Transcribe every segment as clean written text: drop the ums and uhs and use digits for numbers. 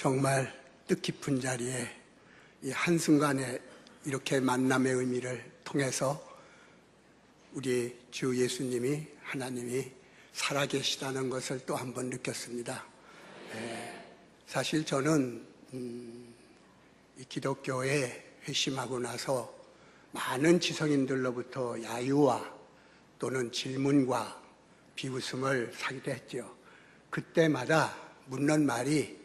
정말 뜻깊은 자리에 이 한순간에 이렇게 만남의 의미를 통해서 우리 주 예수님이, 하나님이 살아계시다는 것을 또 한 번 느꼈습니다. 사실 저는 이 기독교에 회심하고 나서 많은 지성인들로부터 야유와 또는 질문과 비웃음을 사기도 했죠. 그때마다 묻는 말이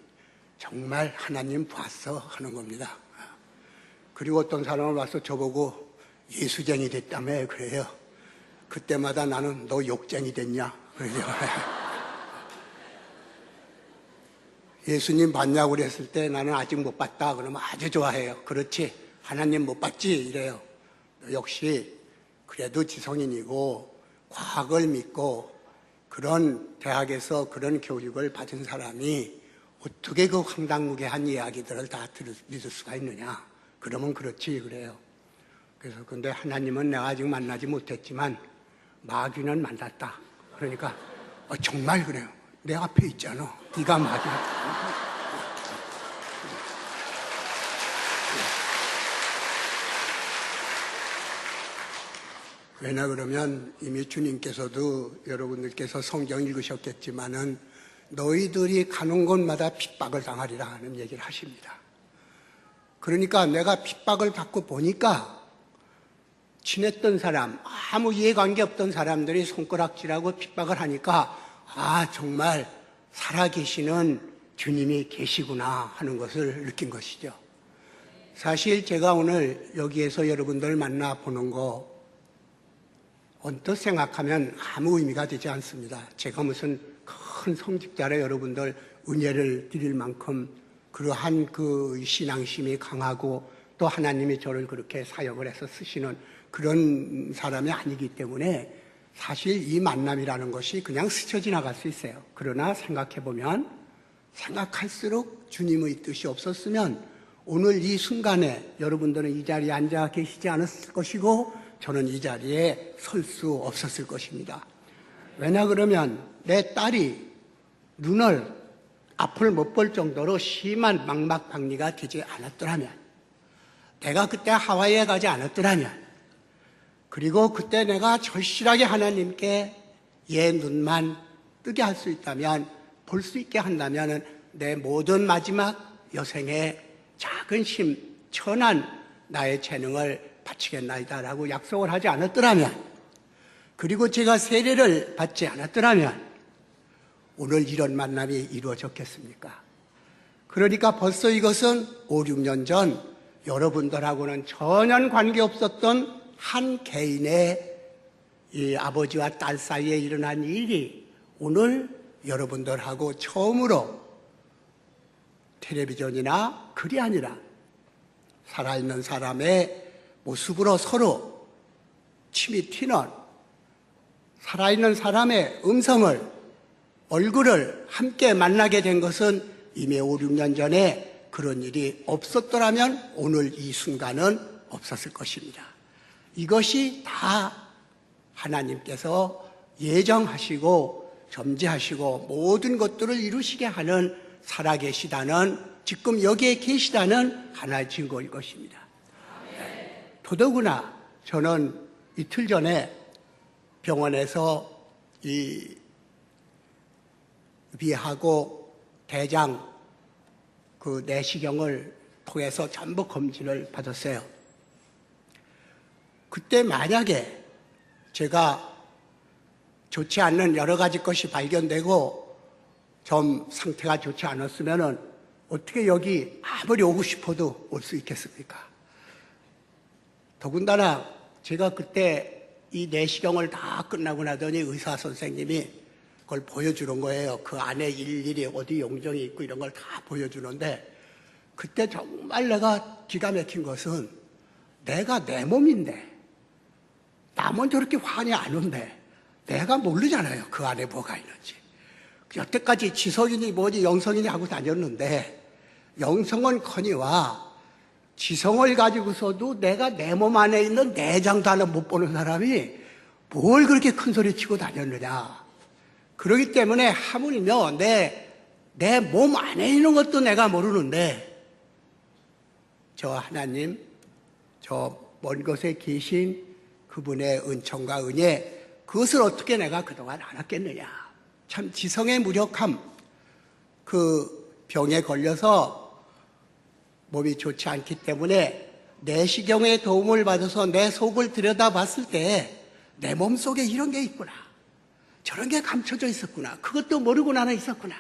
정말 하나님 봤어 하는 겁니다. 그리고 어떤 사람을 와서 저보고 예수쟁이 됐다며 그래요. 그때마다 나는 너 욕쟁이 됐냐 그래요. 예수님 봤냐고 그랬을 때 나는 아직 못 봤다 그러면 아주 좋아해요. 그렇지, 하나님 못 봤지 이래요. 역시 그래도 지성인이고 과학을 믿고 그런 대학에서 그런 교육을 받은 사람이 어떻게 그 황당무계한 이야기들을 다 믿을 수가 있느냐. 그러면 그렇지 그래요. 그래서 근데 하나님은 내가 아직 만나지 못했지만 마귀는 만났다. 그러니까 정말 그래요. 내 앞에 있잖아. 네가 마귀야. 왜냐 그러면 이미 주님께서도 여러분들께서 성경 읽으셨겠지만은 너희들이 가는 곳마다 핍박을 당하리라 하는 얘기를 하십니다. 그러니까 내가 핍박을 받고 보니까 친했던 사람, 아무 이해관계 없던 사람들이 손가락질하고 핍박을 하니까 정말 살아계시는 주님이 계시구나 하는 것을 느낀 것이죠. 사실 제가 오늘 여기에서 여러분들 만나보는 거 언뜻 생각하면 아무 의미가 되지 않습니다. 제가 무슨 큰 성직자라 여러분들 은혜를 드릴 만큼 그러한 그 신앙심이 강하고 또 하나님이 저를 그렇게 사역을 해서 쓰시는 그런 사람이 아니기 때문에 사실 이 만남이라는 것이 그냥 스쳐 지나갈 수 있어요. 그러나 생각해보면 생각할수록 주님의 뜻이 없었으면 오늘 이 순간에 여러분들은 이 자리에 앉아 계시지 않았을 것이고 저는 이 자리에 설 수 없었을 것입니다. 왜냐 그러면 내 딸이 눈을 앞을 못 볼 정도로 심한 망막박리가 되지 않았더라면, 내가 그때 하와이에 가지 않았더라면, 그리고 그때 내가 절실하게 하나님께 얘 눈만 뜨게 할 수 있다면, 볼 수 있게 한다면 내 모든 마지막 여생에 작은 힘, 천한 나의 재능을 바치겠나이다라고 약속을 하지 않았더라면, 그리고 제가 세례를 받지 않았더라면 오늘 이런 만남이 이루어졌겠습니까? 그러니까 벌써 이것은 5, 6년 전 여러분들하고는 전혀 관계없었던 한 개인의 이 아버지와 딸 사이에 일어난 일이 오늘 여러분들하고 처음으로 텔레비전이나 글이 아니라 살아있는 사람의 모습으로 서로 침이 튀는 살아있는 사람의 음성을, 얼굴을 함께 만나게 된 것은 이미 5, 6년 전에 그런 일이 없었더라면 오늘 이 순간은 없었을 것입니다. 이것이 다 하나님께서 예정하시고 점지하시고 모든 것들을 이루시게 하는 살아계시다는, 지금 여기에 계시다는 하나의 증거일 것입니다. 더더구나 저는 이틀 전에 병원에서 이 위하고 대장 그 내시경을 통해서 전부 검진을 받았어요. 그때 만약에 제가 좋지 않는 여러 가지 것이 발견되고 좀 상태가 좋지 않았으면 어떻게 여기 아무리 오고 싶어도 올 수 있겠습니까? 더군다나 제가 그때 이 내시경을 다 끝나고 나더니 의사 선생님이 그걸 보여주는 거예요. 그 안에 일일이 어디 용종이 있고 이런 걸 다 보여주는데, 그때 정말 내가 기가 막힌 것은 내가 내 몸인데 남은 저렇게 환이 안 온대. 내가 모르잖아요. 그 안에 뭐가 있는지. 여태까지 지성이니 뭐니 영성이니 하고 다녔는데 영성은커니와 지성을 가지고서도 내가 내 몸 안에 있는 내장도 하나 못 보는 사람이 뭘 그렇게 큰 소리 치고 다녔느냐. 그렇기 때문에 하물며 내 내 몸 안에 있는 것도 내가 모르는데 저 하나님, 저 먼 곳에 계신 그분의 은총과 은혜, 그것을 어떻게 내가 그동안 알았겠느냐. 참 지성의 무력함, 그 병에 걸려서 몸이 좋지 않기 때문에 내시경의 도움을 받아서 내 속을 들여다봤을 때 내 몸속에 이런 게 있구나, 저런 게 감춰져 있었구나, 그것도 모르고 나는 있었구나.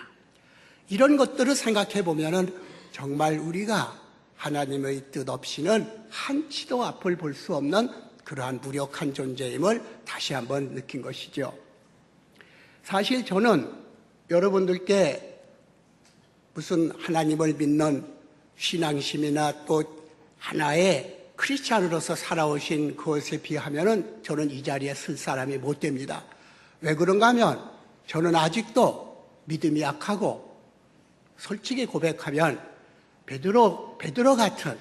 이런 것들을 생각해 보면은 정말 우리가 하나님의 뜻 없이는 한치도 앞을 볼 수 없는 그러한 무력한 존재임을 다시 한번 느낀 것이죠. 사실 저는 여러분들께 무슨 하나님을 믿는 신앙심이나 또 하나의 크리스찬으로서 살아오신 그것에 비하면은 저는 이 자리에 설 사람이 못 됩니다. 왜 그런가 하면 저는 아직도 믿음이 약하고, 솔직히 고백하면 베드로 같은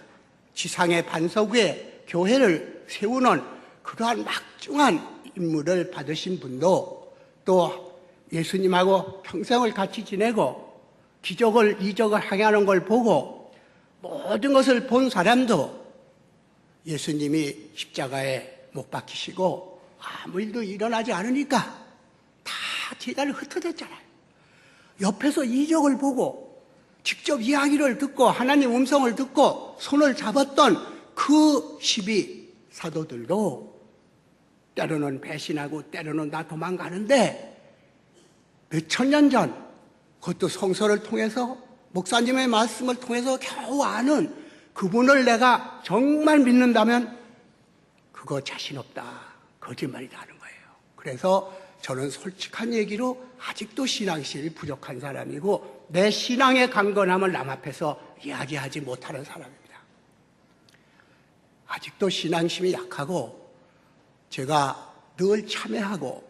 지상의 반석 위에 교회를 세우는 그러한 막중한 임무를 받으신 분도, 또 예수님하고 평생을 같이 지내고 기적을 이적을 행하는 걸 보고 모든 것을 본 사람도 예수님이 십자가에 못 박히시고 아무 일도 일어나지 않으니까 다 제자를 흩어졌잖아요. 옆에서 이적을 보고 직접 이야기를 듣고 하나님 음성을 듣고 손을 잡았던 그 12 사도들도 때로는 배신하고 때로는 다 도망가는데, 몇천 년 전, 그것도 성서를 통해서 목사님의 말씀을 통해서 겨우 아는 그분을 내가 정말 믿는다면 그거 자신 없다, 거짓말이다 하는 거예요. 그래서 저는 솔직한 얘기로 아직도 신앙심이 부족한 사람이고 내 신앙의 강건함을 남 앞에서 이야기하지 못하는 사람입니다. 아직도 신앙심이 약하고 제가 늘 참회하고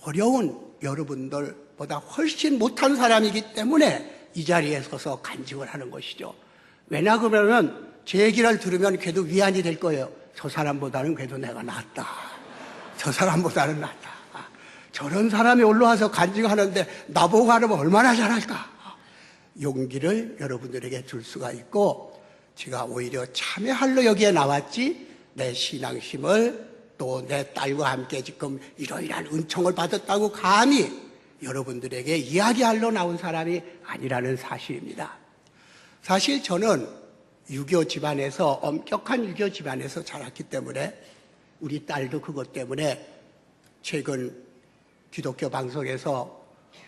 어려운 여러분들보다 훨씬 못한 사람이기 때문에 이 자리에 서서 간증을 하는 것이죠. 왜냐 그러면 제 얘기를 들으면 그래도 위안이 될 거예요. 저 사람보다는 그래도 내가 낫다, 저 사람보다는 낫다. 저런 사람이 올라와서 간증하는데 나보고 하면 얼마나 잘할까. 용기를 여러분들에게 줄 수가 있고, 제가 오히려 참여하러 여기에 나왔지 내 신앙심을 또 내 딸과 함께 지금 이러이러한 은총을 받았다고 감히 여러분들에게 이야기하러 나온 사람이 아니라는 사실입니다. 사실 저는 유교 집안에서, 엄격한 유교 집안에서 자랐기 때문에, 우리 딸도 그것 때문에 최근 기독교 방송에서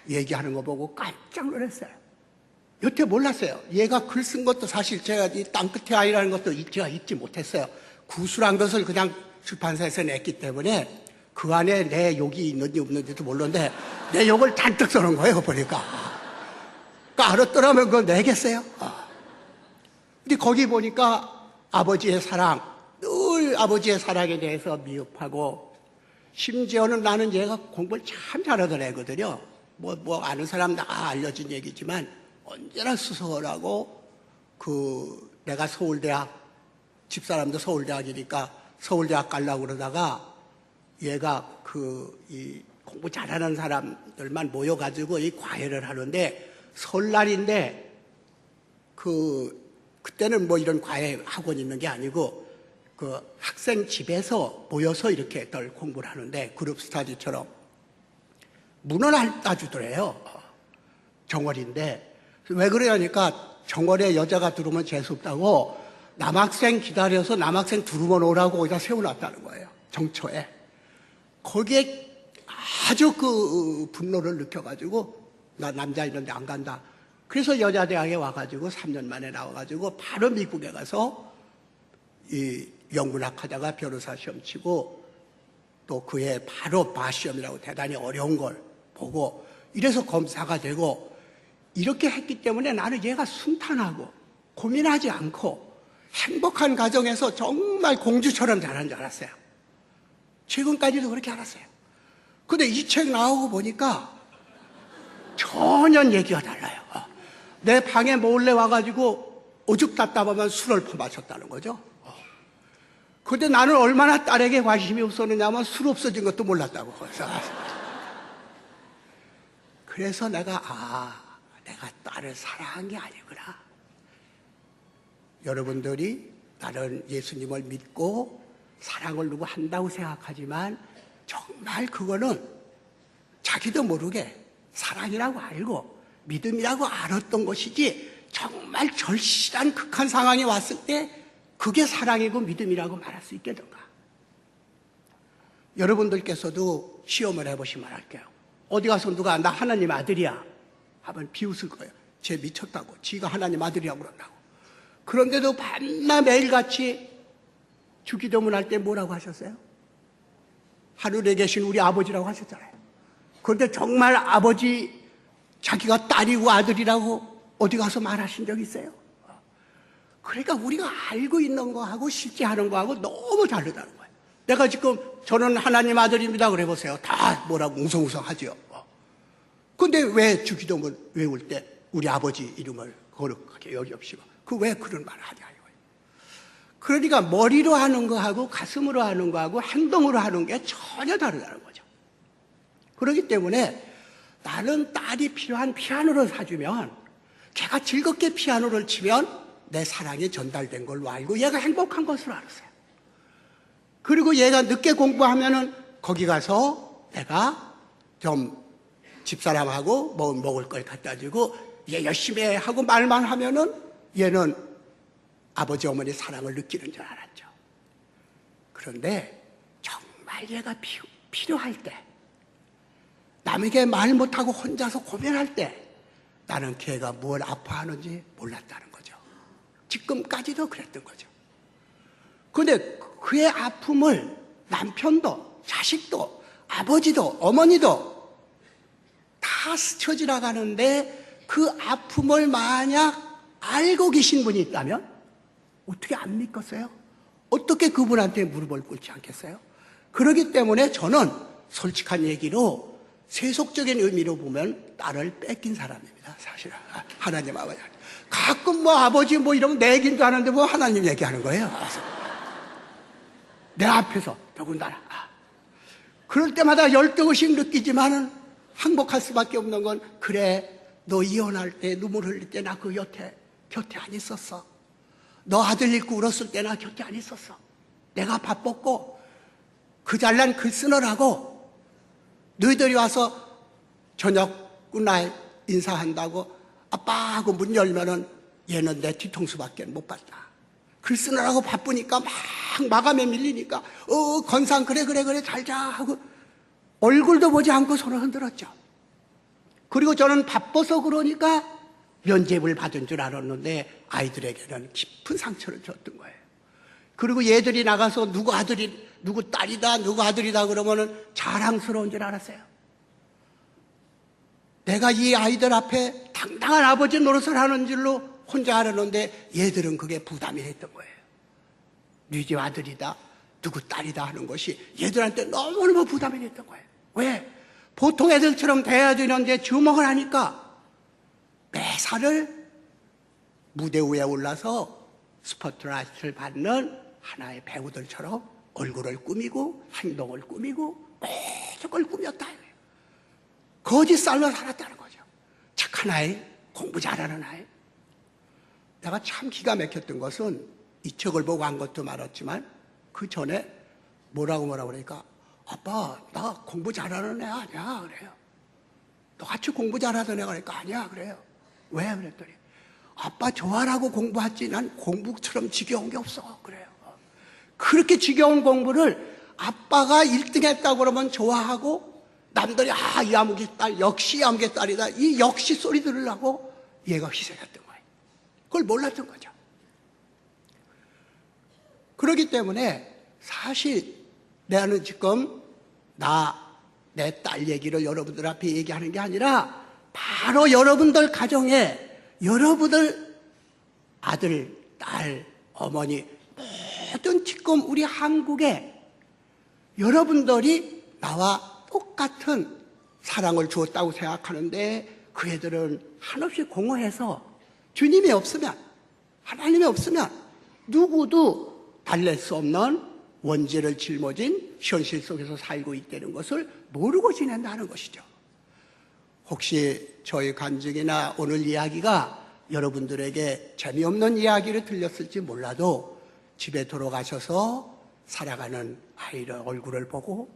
얘기하는 거 보고 깜짝 놀랐어요. 여태 몰랐어요. 얘가 글 쓴 것도 사실 제가 이 땅끝의 아이라는 것도 제가 읽지 못했어요. 구술한 것을 그냥 출판사에서 냈기 때문에 그 안에 내 욕이 있는지 없는지도 모르는데 내 욕을 잔뜩 써놓은 거예요, 보니까. 그러니까 알았더라면 그거 내겠어요? 근데 거기 보니까 아버지의 사랑, 늘 아버지의 사랑에 대해서 미흡하고, 심지어는 나는 얘가 공부를 참 잘하던 애거든요. 뭐 아는 사람 다 알려진 얘기지만 언제나 수석하고, 내가 서울대학, 집사람도 서울대학이니까 서울대학 가려고 그러다가 얘가 이 공부 잘하는 사람들만 모여가지고 이 과외를 하는데, 설날인데 그때는 뭐 이런 과외 학원 있는 게 아니고 그 학생 집에서 모여서 이렇게 덜 공부를 하는데, 그룹 스터디처럼 문을 안 따주더래요. 정월인데. 왜 그러냐니까 정월에 여자가 들어오면 재수없다고 남학생 기다려서 남학생 들어오면 오라고 거기다 세워놨다는 거예요, 정초에. 거기에 아주 그 분노를 느껴가지고 나 남자 있는데 안 간다. 그래서 여자대학에 와가지고 3년 만에 나와가지고 바로 미국에 가서 이 영문학 하다가 변호사 시험 치고, 또 그해 바로 바시험이라고 대단히 어려운 걸 보고 이래서 검사가 되고, 이렇게 했기 때문에 나는 얘가 순탄하고 고민하지 않고 행복한 가정에서 정말 공주처럼 자란 줄 알았어요. 지금까지도 그렇게 알았어요. 근데 이 책 나오고 보니까 전혀 얘기가 달라요. 내 방에 몰래 와가지고 오죽 답답하면 술을 퍼마셨다는 거죠. 근데 나는 얼마나 딸에게 관심이 없었느냐면 술 없어진 것도 몰랐다고. 그래서 내가 내가 딸을 사랑한 게 아니구나. 여러분들이 나는 예수님을 믿고 사랑을 누구 한다고 생각하지만 정말 그거는 자기도 모르게 사랑이라고 알고 믿음이라고 알았던 것이지, 정말 절실한 극한 상황이 왔을 때 그게 사랑이고 믿음이라고 말할 수 있겠던가. 여러분들께서도 시험을 해보시면 알게요. 어디 가서 누가 나 하나님 아들이야 하면 비웃을 거예요. 쟤 미쳤다고, 지가 하나님 아들이라고 그런다고. 그런데도 밤낮 매일같이 주기도문 할 때 뭐라고 하셨어요? 하늘에 계신 우리 아버지라고 하셨잖아요. 그런데 정말 아버지, 자기가 딸이고 아들이라고 어디 가서 말하신 적 있어요? 그러니까 우리가 알고 있는 거하고 실제 하는 거하고 너무 다르다는 거예요. 내가 지금 저는 하나님 아들입니다 그래 보세요. 다 뭐라고 웅성웅성 하죠. 근데 왜 주기도문 외울 때 우리 아버지 이름을 거룩하게 여기옵시고 그 왜 그런 말을 하냐 이거예요. 그러니까 머리로 하는 거하고 가슴으로 하는 거하고 행동으로 하는 게 전혀 다르다는 거죠. 그렇기 때문에 나는 딸이 필요한 피아노를 사주면, 걔가 즐겁게 피아노를 치면 내 사랑이 전달된 걸로 알고 얘가 행복한 것으로 알았어요. 그리고 얘가 늦게 공부하면은 거기 가서 내가 좀 집사람하고 뭐 먹을 걸 갖다 주고 얘 열심히 해 하고 말만 하면은 얘는 아버지 어머니 사랑을 느끼는 줄 알았죠. 그런데 정말 얘가 필요할 때, 남에게 말 못하고 혼자서 고민할 때 나는 걔가 뭘 아파하는지 몰랐다는 거죠. 지금까지도 그랬던 거죠. 그런데 그의 아픔을 남편도 자식도 아버지도 어머니도 다 스쳐 지나가는데 그 아픔을 만약 알고 계신 분이 있다면 어떻게 안 믿겠어요? 어떻게 그분한테 무릎을 꿇지 않겠어요? 그렇기 때문에 저는 솔직한 얘기로 세속적인 의미로 보면 딸을 뺏긴 사람입니다. 사실은 하나님 아버지. 가끔 뭐 아버지 뭐 이러면 내 얘기인 줄 아는데 뭐 하나님 얘기하는 거예요. 내 앞에서 더군다나. 그럴 때마다 열등의식 느끼지만은 항복할 수밖에 없는 건, 그래 너 이혼할 때 눈물 흘릴 때 나 그 곁에 안 있었어. 너 아들 잃고 울었을 때 나 곁에 안 있었어. 내가 바빴고 그 잘난 글 쓰느라고 너희들이 와서 저녁 굿나잇 인사한다고 아빠 하고 문 열면은 얘는 내 뒤통수밖에 못 봤다. 글 쓰느라고 바쁘니까 막 마감에 밀리니까 건상 그래 잘 자 하고 얼굴도 보지 않고 손을 흔들었죠. 그리고 저는 바빠서 그러니까 면죄부를 받은 줄 알았는데 아이들에게는 깊은 상처를 줬던 거예요. 그리고 얘들이 나가서 누구 아들이 누구 딸이다 누구 아들이다 그러면은 자랑스러운 줄 알았어요. 내가 이 아이들 앞에 당당한 아버지 노릇을 하는 줄로 혼자 알았는데 얘들은 그게 부담이 됐던 거예요. 네 집 아들이다 누구 딸이다 하는 것이 얘들한테 너무너무 부담이 됐던 거예요. 왜? 보통 애들처럼 돼야 되는데 주먹을 하니까 매사를 무대 위에 올라서 스포트라이트를 받는 하나의 배우들처럼 얼굴을 꾸미고 행동을 꾸미고 모든 걸 꾸몄다. 거짓 삶을 살았다는 거죠. 착한 아이, 공부 잘하는 아이. 내가 참 기가 막혔던 것은 이 책을 보고 한 것도 많았지만 그 전에 뭐라고 그러니까 아빠 나 공부 잘하는 애 아니야 그래요. 너같이 공부 잘하던 애가 그러니까 아니야 그래요. 왜? 그랬더니 아빠 좋아라고 공부하지 난 공부처럼 지겨운 게 없어 그래요. 그렇게 지겨운 공부를 아빠가 1등 했다고 그러면 좋아하고 남들이 이 아무개 딸 역시 아무개 딸이다 이 역시 소리 들으려고 얘가 희생했던 거예요. 그걸 몰랐던 거죠. 그렇기 때문에 사실 나는 지금 내 딸 얘기를 여러분들 앞에 얘기하는 게 아니라 바로 여러분들 가정에 여러분들 아들, 딸, 어머니 모든 지금 우리 한국에 여러분들이 나와 똑같은 사랑을 주었다고 생각하는데 그 애들은 한없이 공허해서 주님이 없으면 하나님이 없으면 누구도 달랠 수 없는 원죄를 짊어진 현실 속에서 살고 있다는 것을 모르고 지낸다는 것이죠. 혹시 저희 간증이나 오늘 이야기가 여러분들에게 재미없는 이야기를 들렸을지 몰라도 집에 돌아가셔서 사랑하는 아이의 얼굴을 보고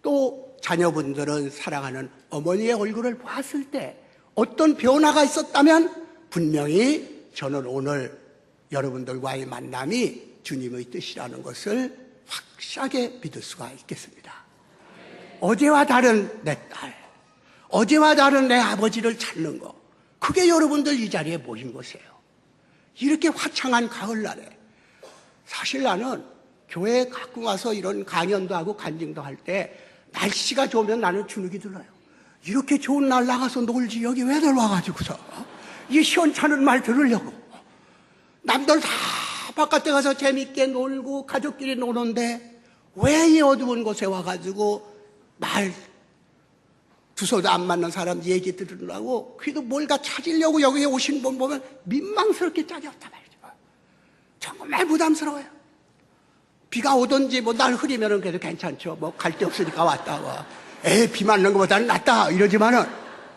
또 자녀분들은 사랑하는 어머니의 얼굴을 보았을 때 어떤 변화가 있었다면 분명히 저는 오늘 여러분들과의 만남이 주님의 뜻이라는 것을 확실하게 믿을 수가 있겠습니다. 어제와 다른 내 딸, 어제와 다른 내 아버지를 찾는 거, 그게 여러분들 이 자리에 모인 것이에요. 이렇게 화창한 가을날에 사실 나는 교회에 가끔 와서 이런 강연도 하고 간증도 할 때 날씨가 좋으면 나는 주눅이 들어요. 이렇게 좋은 날 나가서 놀지 여기 왜들 와가지고서 이 시원찮은 말 들으려고. 남들 다 바깥에 가서 재밌게 놀고 가족끼리 노는데 왜 이 어두운 곳에 와가지고 말 두서도 안 맞는 사람 얘기 들으려고 그래도 뭘가 찾으려고 여기에 오신 분 보면 민망스럽게 짜겼단 말이죠. 정말 부담스러워요. 비가 오든지 뭐 날 흐리면은 그래도 괜찮죠. 뭐 갈 데 없으니까 왔다 와. 비 맞는 것보다는 낫다 이러지만은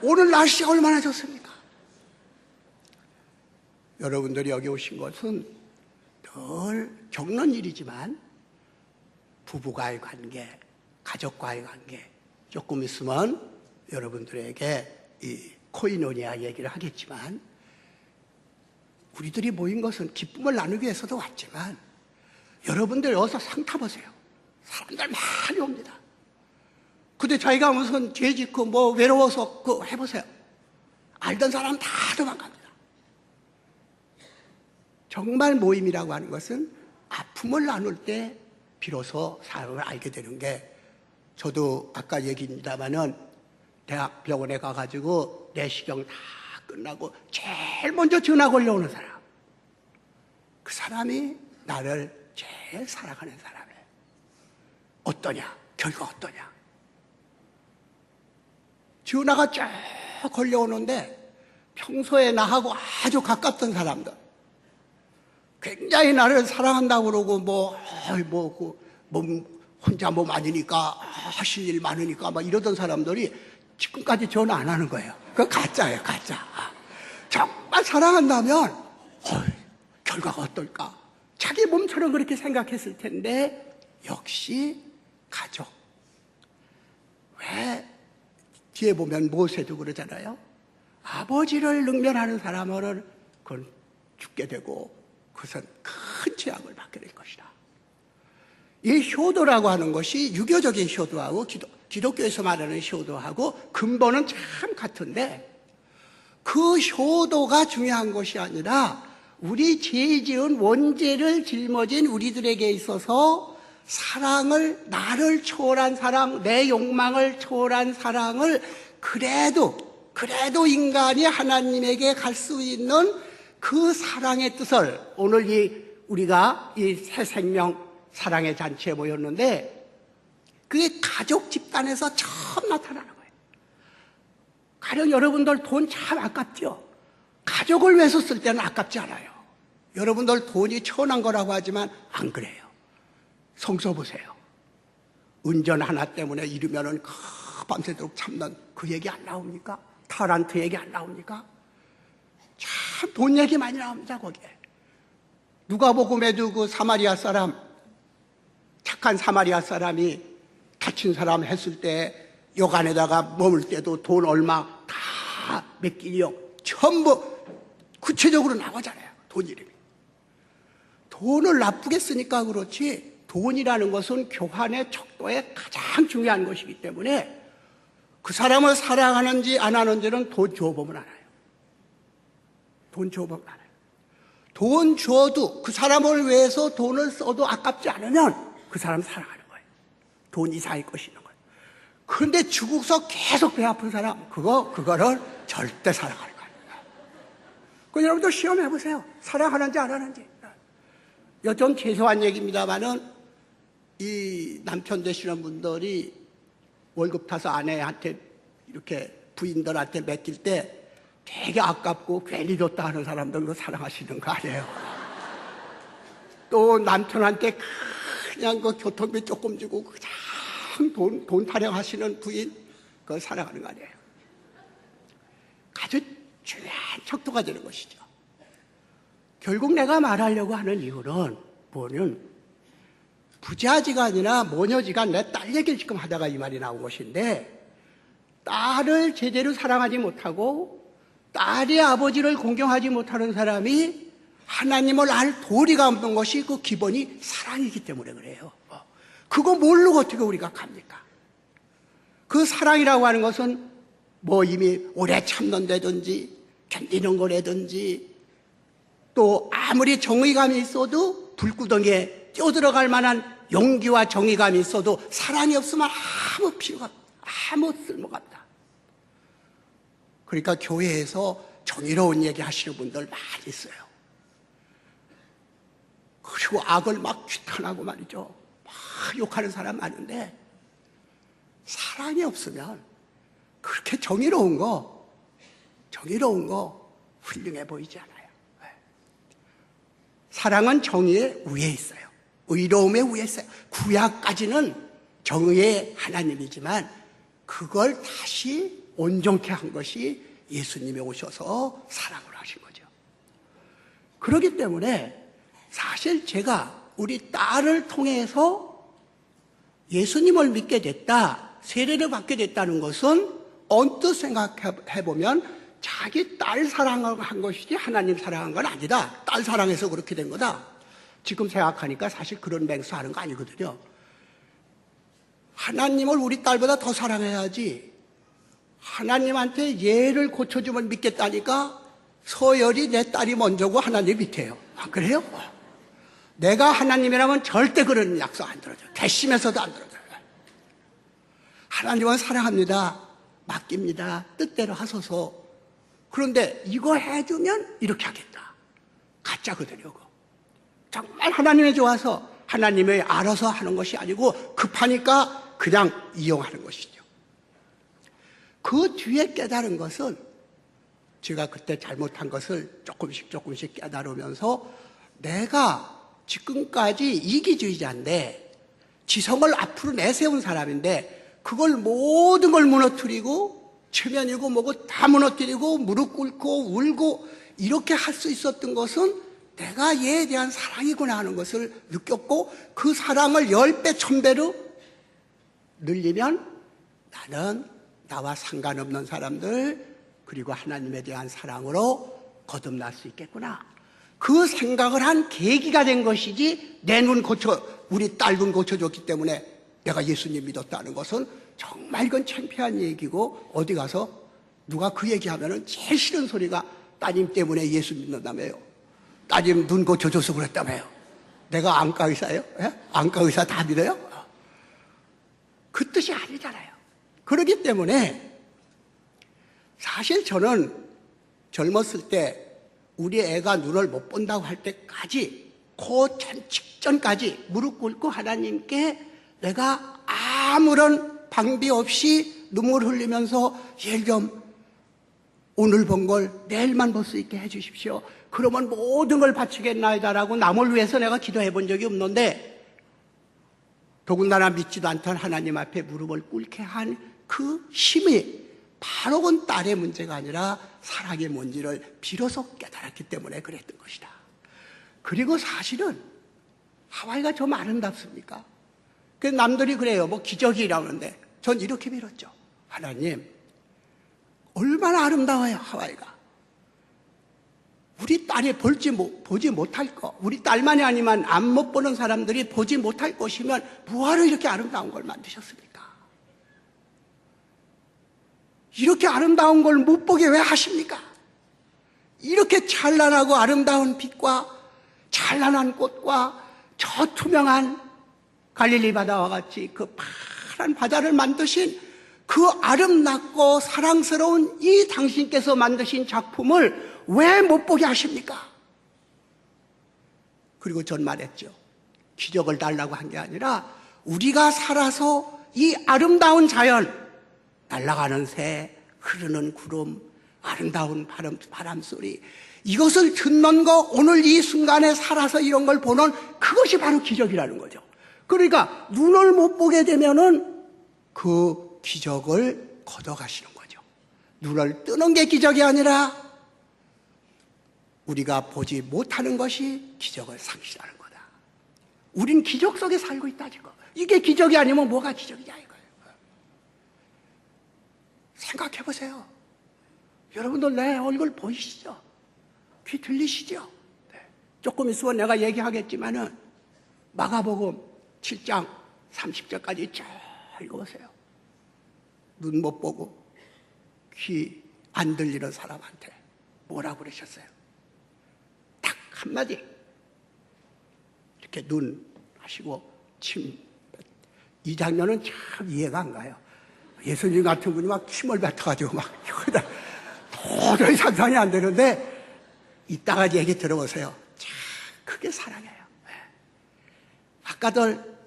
오늘 날씨가 얼마나 좋습니까? 여러분들이 여기 오신 것은 늘 겪는 일이지만 부부와의 관계, 가족과의 관계, 조금 있으면 여러분들에게 이 코이노니아 얘기를 하겠지만 우리들이 모인 것은 기쁨을 나누기 위해서도 왔지만 여러분들 어서 상 타보세요. 사람들 많이 옵니다. 근데 자기가 무슨 죄 짓고 뭐 외로워서 그 해보세요. 알던 사람 다 도망갑니다. 정말 모임이라고 하는 것은 아픔을 나눌 때 비로소 사람을 알게 되는 게, 저도 아까 얘기입니다마는 대학병원에 가가지고 내시경 다 끝나고 제일 먼저 전화 걸려오는 사람, 그 사람이 나를 제일 사랑하는 사람이에요. 어떠냐? 결과 어떠냐? 전화가 쫙 걸려오는데 평소에 나하고 아주 가깝던 사람들, 굉장히 나를 사랑한다고 그러고 혼자 뭐 많으니까 하실 일 많으니까 막 이러던 사람들이 지금까지 전화 안 하는 거예요. 그거 가짜예요, 가짜. 정말 사랑한다면 결과가 어떨까? 자기 몸처럼 그렇게 생각했을 텐데 역시 가족. 왜 뒤에 보면 모세도 그러잖아요. 아버지를 능멸하는 사람은 그건 죽게 되고 그것은 큰 죄악을 받게 될 것이다. 이 효도라고 하는 것이 유교적인 효도하고 기독교에서 말하는 효도하고 근본은 참 같은데, 그 효도가 중요한 것이 아니라 우리 죄 지은 원죄를 짊어진 우리들에게 있어서 사랑을, 나를 초월한 사랑, 내 욕망을 초월한 사랑을 그래도 인간이 하나님에게 갈 수 있는 그 사랑의 뜻을, 오늘 우리가 이 새 생명 사랑의 잔치에 모였는데 그게 가족 집단에서 처음 나타나는 거예요. 가령 여러분들 돈 참 아깝죠? 가족을 위해서 쓸 때는 아깝지 않아요. 여러분들 돈이 천한 거라고 하지만 안 그래요. 성서 보세요. 운전 하나 때문에 이러면은 밤새도록 참는 그 얘기 안 나옵니까? 타란트 얘기 안 나옵니까? 참 돈 얘기 많이 나옵니다, 거기에. 누가복음에도 그 사마리아 사람, 착한 사마리아 사람이 다친 사람 했을 때 여관에다가 머물 때도 돈 얼마 다 맡기려 전부 구체적으로 나오잖아요. 돈 이름이. 돈을 나쁘게 쓰니까 그렇지 돈이라는 것은 교환의 척도에 가장 중요한 것이기 때문에 그 사람을 사랑하는지 안 하는지는 돈 줘보면 알아요. 돈 줘보면 알아요. 돈 줘도 그 사람을 위해서 돈을 써도 아깝지 않으면 그 사람 사랑하는 거예요. 돈 이상의 것이 있는 거예요. 그런데 죽어서 계속 배 아픈 사람, 그거를 절대 사랑하는 거예요. 그 여러분들 시험해보세요. 사랑하는지 안 하는지. 좀 죄송한 얘기입니다만은 이 남편 되시는 분들이 월급 타서 아내한테 이렇게 부인들한테 맡길 때 되게 아깝고 괜히 줬다 하는 사람들도 사랑하시는 거 아니에요? 또 남편한테 그냥 그 교통비 조금 주고 그냥 돈 타령하시는 부인, 그거 사랑하는 거 아니에요? 아주 중요한 척도가 되는 것이죠. 결국 내가 말하려고 하는 이유는 뭐냐면 부자지간이나 모녀지간 내 딸 얘기를 지금 하다가 이 말이 나온 것인데, 딸을 제대로 사랑하지 못하고 딸의 아버지를 공경하지 못하는 사람이 하나님을 알 도리가 없는 것이 그 기본이 사랑이기 때문에 그래요. 그거 모르고 어떻게 우리가 갑니까? 그 사랑이라고 하는 것은 뭐 이미 오래 참는다든지 견디는 거라든지, 또 아무리 정의감이 있어도 불구덩이에 뛰어들어갈 만한 용기와 정의감이 있어도 사랑이 없으면 아무 필요가 없다. 아무 쓸모가 없다. 그러니까 교회에서 정의로운 얘기 하시는 분들 많이 있어요. 그리고 악을 막 규탄하고 말이죠. 막 욕하는 사람 많은데, 사랑이 없으면 그렇게 정의로운 거 훌륭해 보이지 않아요. 사랑은 정의의 위에 있어요. 의로움의 위에 있어요. 구약까지는 정의의 하나님이지만 그걸 다시 온전케 한 것이 예수님이 오셔서 사랑을 하신 거죠. 그렇기 때문에 사실 제가 우리 딸을 통해서 예수님을 믿게 됐다, 세례를 받게 됐다는 것은 언뜻 생각해보면 자기 딸 사랑을 한 것이지 하나님 사랑한 건 아니다. 딸 사랑해서 그렇게 된 거다. 지금 생각하니까 사실 그런 맹수하는 거 아니거든요. 하나님을 우리 딸보다 더 사랑해야지. 하나님한테 얘를 고쳐주면 믿겠다니까 서열이 내 딸이 먼저고 하나님 밑에요. 아, 그래요? 내가 하나님이라면 절대 그런 약속 안 들어줘요. 괘씸해서도 안 들어줘요. 하나님은 사랑합니다. 맡깁니다. 뜻대로 하소서. 그런데 이거 해주면 이렇게 하겠다. 가짜거든요. 정말 하나님이 좋아서 하나님이 알아서 하는 것이 아니고 급하니까 그냥 이용하는 것이죠. 그 뒤에 깨달은 것은 제가 그때 잘못한 것을 조금씩 깨달으면서 내가 지금까지 이기주의자인데 지성을 앞으로 내세운 사람인데 그걸 모든 걸 무너뜨리고 체면이고 뭐고 다 무너뜨리고 무릎 꿇고 울고 이렇게 할 수 있었던 것은 내가 얘에 대한 사랑이구나 하는 것을 느꼈고, 그 사랑을 10배, 1000배로 늘리면 나는 나와 상관없는 사람들 그리고 하나님에 대한 사랑으로 거듭날 수 있겠구나. 그 생각을 한 계기가 된 것이지, 내 눈 우리 딸 눈 고쳐줬기 때문에 내가 예수님 믿었다는 것은 정말 이건 창피한 얘기고, 어디 가서 누가 그 얘기하면은 제일 싫은 소리가 따님 때문에 예수 믿는다며요. 따님 눈 고쳐줘서 그랬다며요. 내가 안과 의사예요? 예? 안과 의사 다 믿어요? 그 뜻이 아니잖아요. 그렇기 때문에 사실 저는 젊었을 때 우리 애가 눈을 못 본다고 할 때까지, 그 직전까지 무릎 꿇고 하나님께 내가 아무런 방비 없이 눈물 흘리면서 얘 좀 오늘 본 걸 내일만 볼 수 있게 해주십시오. 그러면 모든 걸 바치겠나이다라고 남을 위해서 내가 기도해 본 적이 없는데, 더군다나 믿지도 않던 하나님 앞에 무릎을 꿇게 한 그 힘이 바로 그 딸의 문제가 아니라 사랑의 뭔지를 비로소 깨달았기 때문에 그랬던 것이다. 그리고 사실은 하와이가 좀 아름답습니까? 그래서 남들이 그래요. 뭐 기적이라는데 전 이렇게 빌었죠. 하나님, 얼마나 아름다워요 하와이가. 우리 딸이 보지 못할 거, 우리 딸만이 아니면 안 못 보는 사람들이 보지 못할 것이면 뭐하러 이렇게 아름다운 걸 만드셨습니까? 이렇게 아름다운 걸 못 보게 왜 하십니까? 이렇게 찬란하고 아름다운 빛과 찬란한 꽃과 저 투명한 갈릴리 바다와 같이 그 파란 바다를 만드신 그 아름답고 사랑스러운 이 당신께서 만드신 작품을 왜 못 보게 하십니까? 그리고 전 말했죠. 기적을 달라고 한 게 아니라 우리가 살아서 이 아름다운 자연, 날아가는 새, 흐르는 구름, 아름다운 바람 소리, 이것을 듣는 거, 오늘 이 순간에 살아서 이런 걸 보는 그것이 바로 기적이라는 거죠. 그러니까 눈을 못 보게 되면은 그 기적을 걷어가시는 거죠. 눈을 뜨는 게 기적이 아니라 우리가 보지 못하는 것이 기적을 상실하는 거다. 우린 기적 속에 살고 있다 지금. 이게 기적이 아니면 뭐가 기적이냐 이거예요. 생각해 보세요. 여러분들 내 얼굴 보이시죠? 귀 들리시죠? 네. 조금 있으면 내가 얘기하겠지만은 마가복음 7장 30절까지 쭉 읽어보세요. 눈 못 보고 귀 안 들리는 사람한테 뭐라고 그러셨어요? 딱 한마디. 이렇게 눈 하시고 침. 이 장면은 참 이해가 안 가요. 예수님 같은 분이 막 침을 뱉어가지고 막 이거다 도저히 상상이 안 되는데 이따가 얘기 들어보세요. 참 그게 사랑이에요. 아까들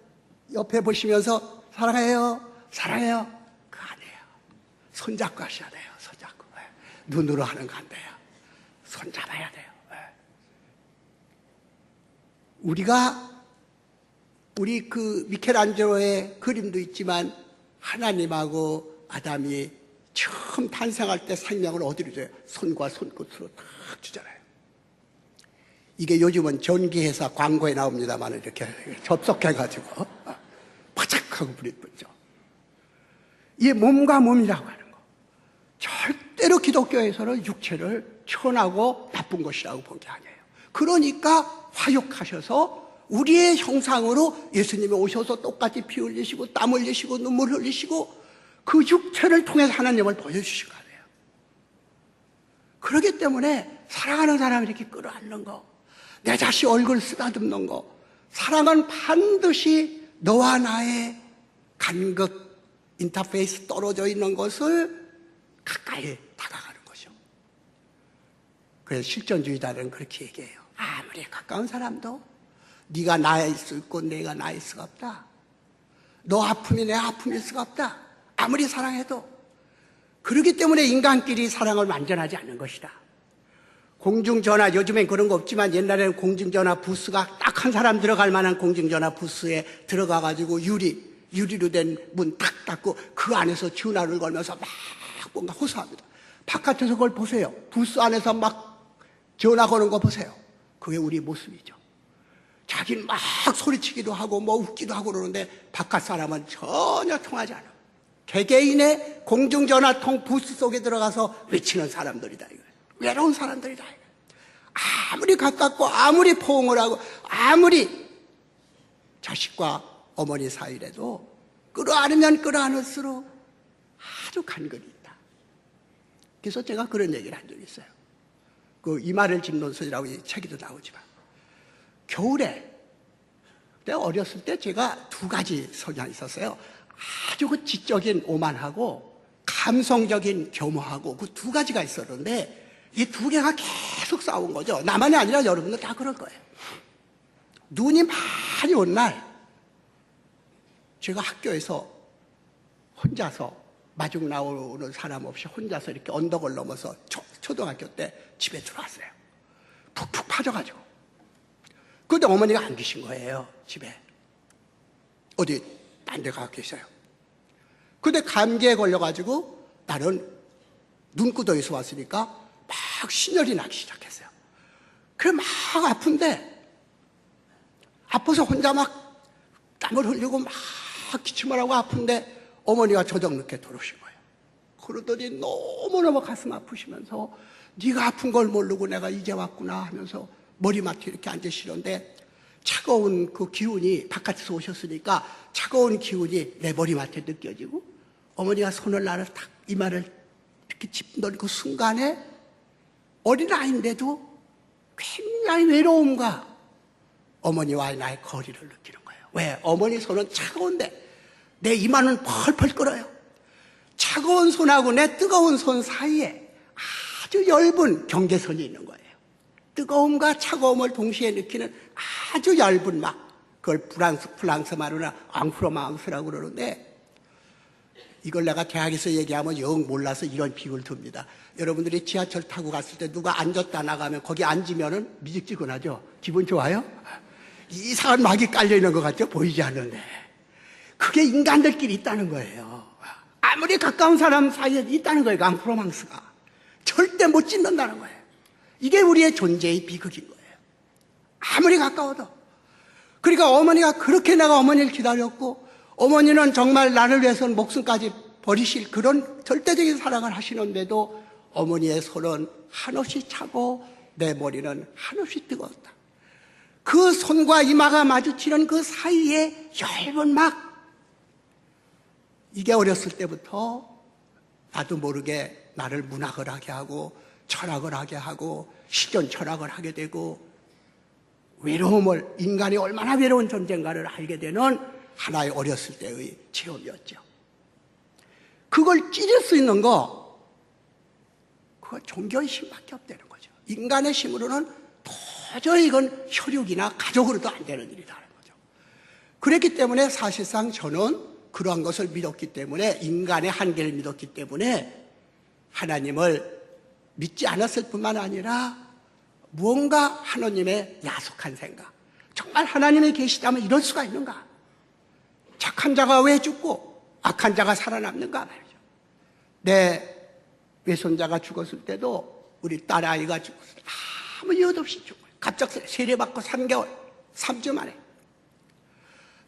옆에 보시면서 사랑해요, 사랑해요. 그거 아니에요. 손잡고 하셔야 돼요. 손잡고. 눈으로 하는 거 안 돼요. 손잡아야 돼요. 우리 그 미켈안젤로의 그림도 있지만 하나님하고 아담이 처음 탄생할 때 생명을 어디로 줘요? 손과 손끝으로 딱 주잖아요. 이게 요즘은 전기회사 광고에 나옵니다만 이렇게 접속해가지고 바짝하고 불이 붙죠. 이게 몸과 몸이라고 하는 거. 절대로 기독교에서는 육체를 천하고 나쁜 것이라고 본 게 아니에요. 그러니까 화육하셔서 우리의 형상으로 예수님이 오셔서 똑같이 피 흘리시고 땀 흘리시고 눈물 흘리시고 그 육체를 통해서 하나님을 보여주신 거 아니에요. 그렇기 때문에 사랑하는 사람을 이렇게 끌어안는 거, 내 자식 얼굴 쓰다듬는 거, 사랑은 반드시 너와 나의 간극, 인터페이스 떨어져 있는 것을 가까이 다가가는 거죠. 그래서 실존주의자들은 그렇게 얘기해요. 아무리 가까운 사람도 네가 나일 수 있고 내가 나일 수가 없다. 너 아픔이 내 아픔일 수가 없다. 아무리 사랑해도. 그렇기 때문에 인간끼리 사랑을 완전하지 않는 것이다. 공중전화, 요즘엔 그런 거 없지만 옛날에는 공중전화 부스가 딱 한 사람 들어갈 만한 공중전화 부스에 들어가가지고 유리로 된 문 탁 닫고 그 안에서 전화를 걸면서 막 뭔가 호소합니다. 바깥에서 그걸 보세요. 부스 안에서 막 전화 거는 거 보세요. 그게 우리 모습이죠. 자기는 막 소리치기도 하고 뭐 웃기도 하고 그러는데 바깥 사람은 전혀 통하지 않아. 개개인의 공중전화통 부스 속에 들어가서 외치는 사람들이다 이거예요. 외로운 사람들이다 이거예요. 아무리 가깝고 아무리 포옹을 하고 아무리 자식과 어머니 사이라도 끌어안으면 끌어안을수록 아주 간극이 있다. 그래서 제가 그런 얘기를 한 적이 있어요. 그 이마를 집론서라고 이 책에도 나오지만 겨울에 내가 어렸을 때 제가 두 가지 성향이 있었어요. 아주 그 지적인 오만하고 감성적인 겸허하고 그 두 가지가 있었는데 이 두 개가 계속 싸운 거죠. 나만이 아니라 여러분들 다 그럴 거예요. 눈이 많이 온 날 제가 학교에서 혼자서 마중 나오는 사람 없이 혼자서 이렇게 언덕을 넘어서 초등학교 때 집에 들어왔어요. 푹푹 파져가지고. 그런데 어머니가 안 계신 거예요, 집에. 어디 딴 데 가 계셔요. 근데 감기에 걸려가지고 나는 눈구덩이에서 왔으니까 막 신혈이 나기 시작했어요. 그래 막 아픈데 아파서 혼자 막 땀을 흘리고 막 기침을 하고 아픈데 어머니가 저녁 늦게 들어오신 거예요. 그러더니 너무너무 가슴 아프시면서 네가 아픈 걸 모르고 내가 이제 왔구나 하면서 머리맡에 이렇게 앉으시는데 차가운 그 기운이 바깥에서 오셨으니까 차가운 기운이 내 머리맡에 느껴지고 어머니가 손을 나를 탁 이마를 이렇게 짚는 그 순간에 어린아이인데도 굉장히 외로움과 어머니와의 나의 거리를 느끼는 거예요. 왜? 어머니 손은 차가운데 내 이마는 펄펄 끓어요. 차가운 손하고 내 뜨거운 손 사이에 아주 얇은 경계선이 있는 거예요. 뜨거움과 차가움을 동시에 느끼는 아주 얇은 막, 그걸 프랑스 말로는 앙프로망스라고 그러는데 이걸 내가 대학에서 얘기하면 영 몰라서 이런 비유를 듭니다. 여러분들이 지하철 타고 갔을 때 누가 앉았다 나가면 거기 앉으면은 미직지근하죠? 기분 좋아요? 이상한 막이 깔려있는 것 같죠? 보이지 않는데. 그게 인간들끼리 있다는 거예요. 아무리 가까운 사람 사이에 있다는 거예요. 앙프로망스가 절대 못 짓는다는 거예요. 이게 우리의 존재의 비극인 거예요. 아무리 가까워도. 그러니까 어머니가 그렇게 내가 어머니를 기다렸고, 어머니는 정말 나를 위해서는 목숨까지 버리실 그런 절대적인 사랑을 하시는데도 어머니의 손은 한없이 차고 내 머리는 한없이 뜨거웠다. 그 손과 이마가 마주치는 그 사이에 얇은 막, 이게 어렸을 때부터 나도 모르게 나를 문학을 하게 하고 철학을 하게 하고 실존 철학을 하게 되고 외로움을, 인간이 얼마나 외로운 존재인가를 알게 되는 하나의 어렸을 때의 체험이었죠. 그걸 찢을 수 있는 거, 그거 종교의 힘밖에 없다는 거죠. 인간의 힘으로는 도저히 이건 혈육이나 가족으로도 안 되는 일이라는 거죠. 그랬기 때문에 사실상 저는 그러한 것을 믿었기 때문에, 인간의 한계를 믿었기 때문에 하나님을 믿지 않았을 뿐만 아니라 무언가 하나님의 야속한 생각, 정말 하나님이 계시다면 이럴 수가 있는가? 착한 자가 왜 죽고 악한 자가 살아남는가 말이죠. 내 외손자가 죽었을 때도, 우리 딸아이가 죽었을 때 아무 이유도 없이 죽어요. 갑작스레 세례받고 3개월, 3주 만에.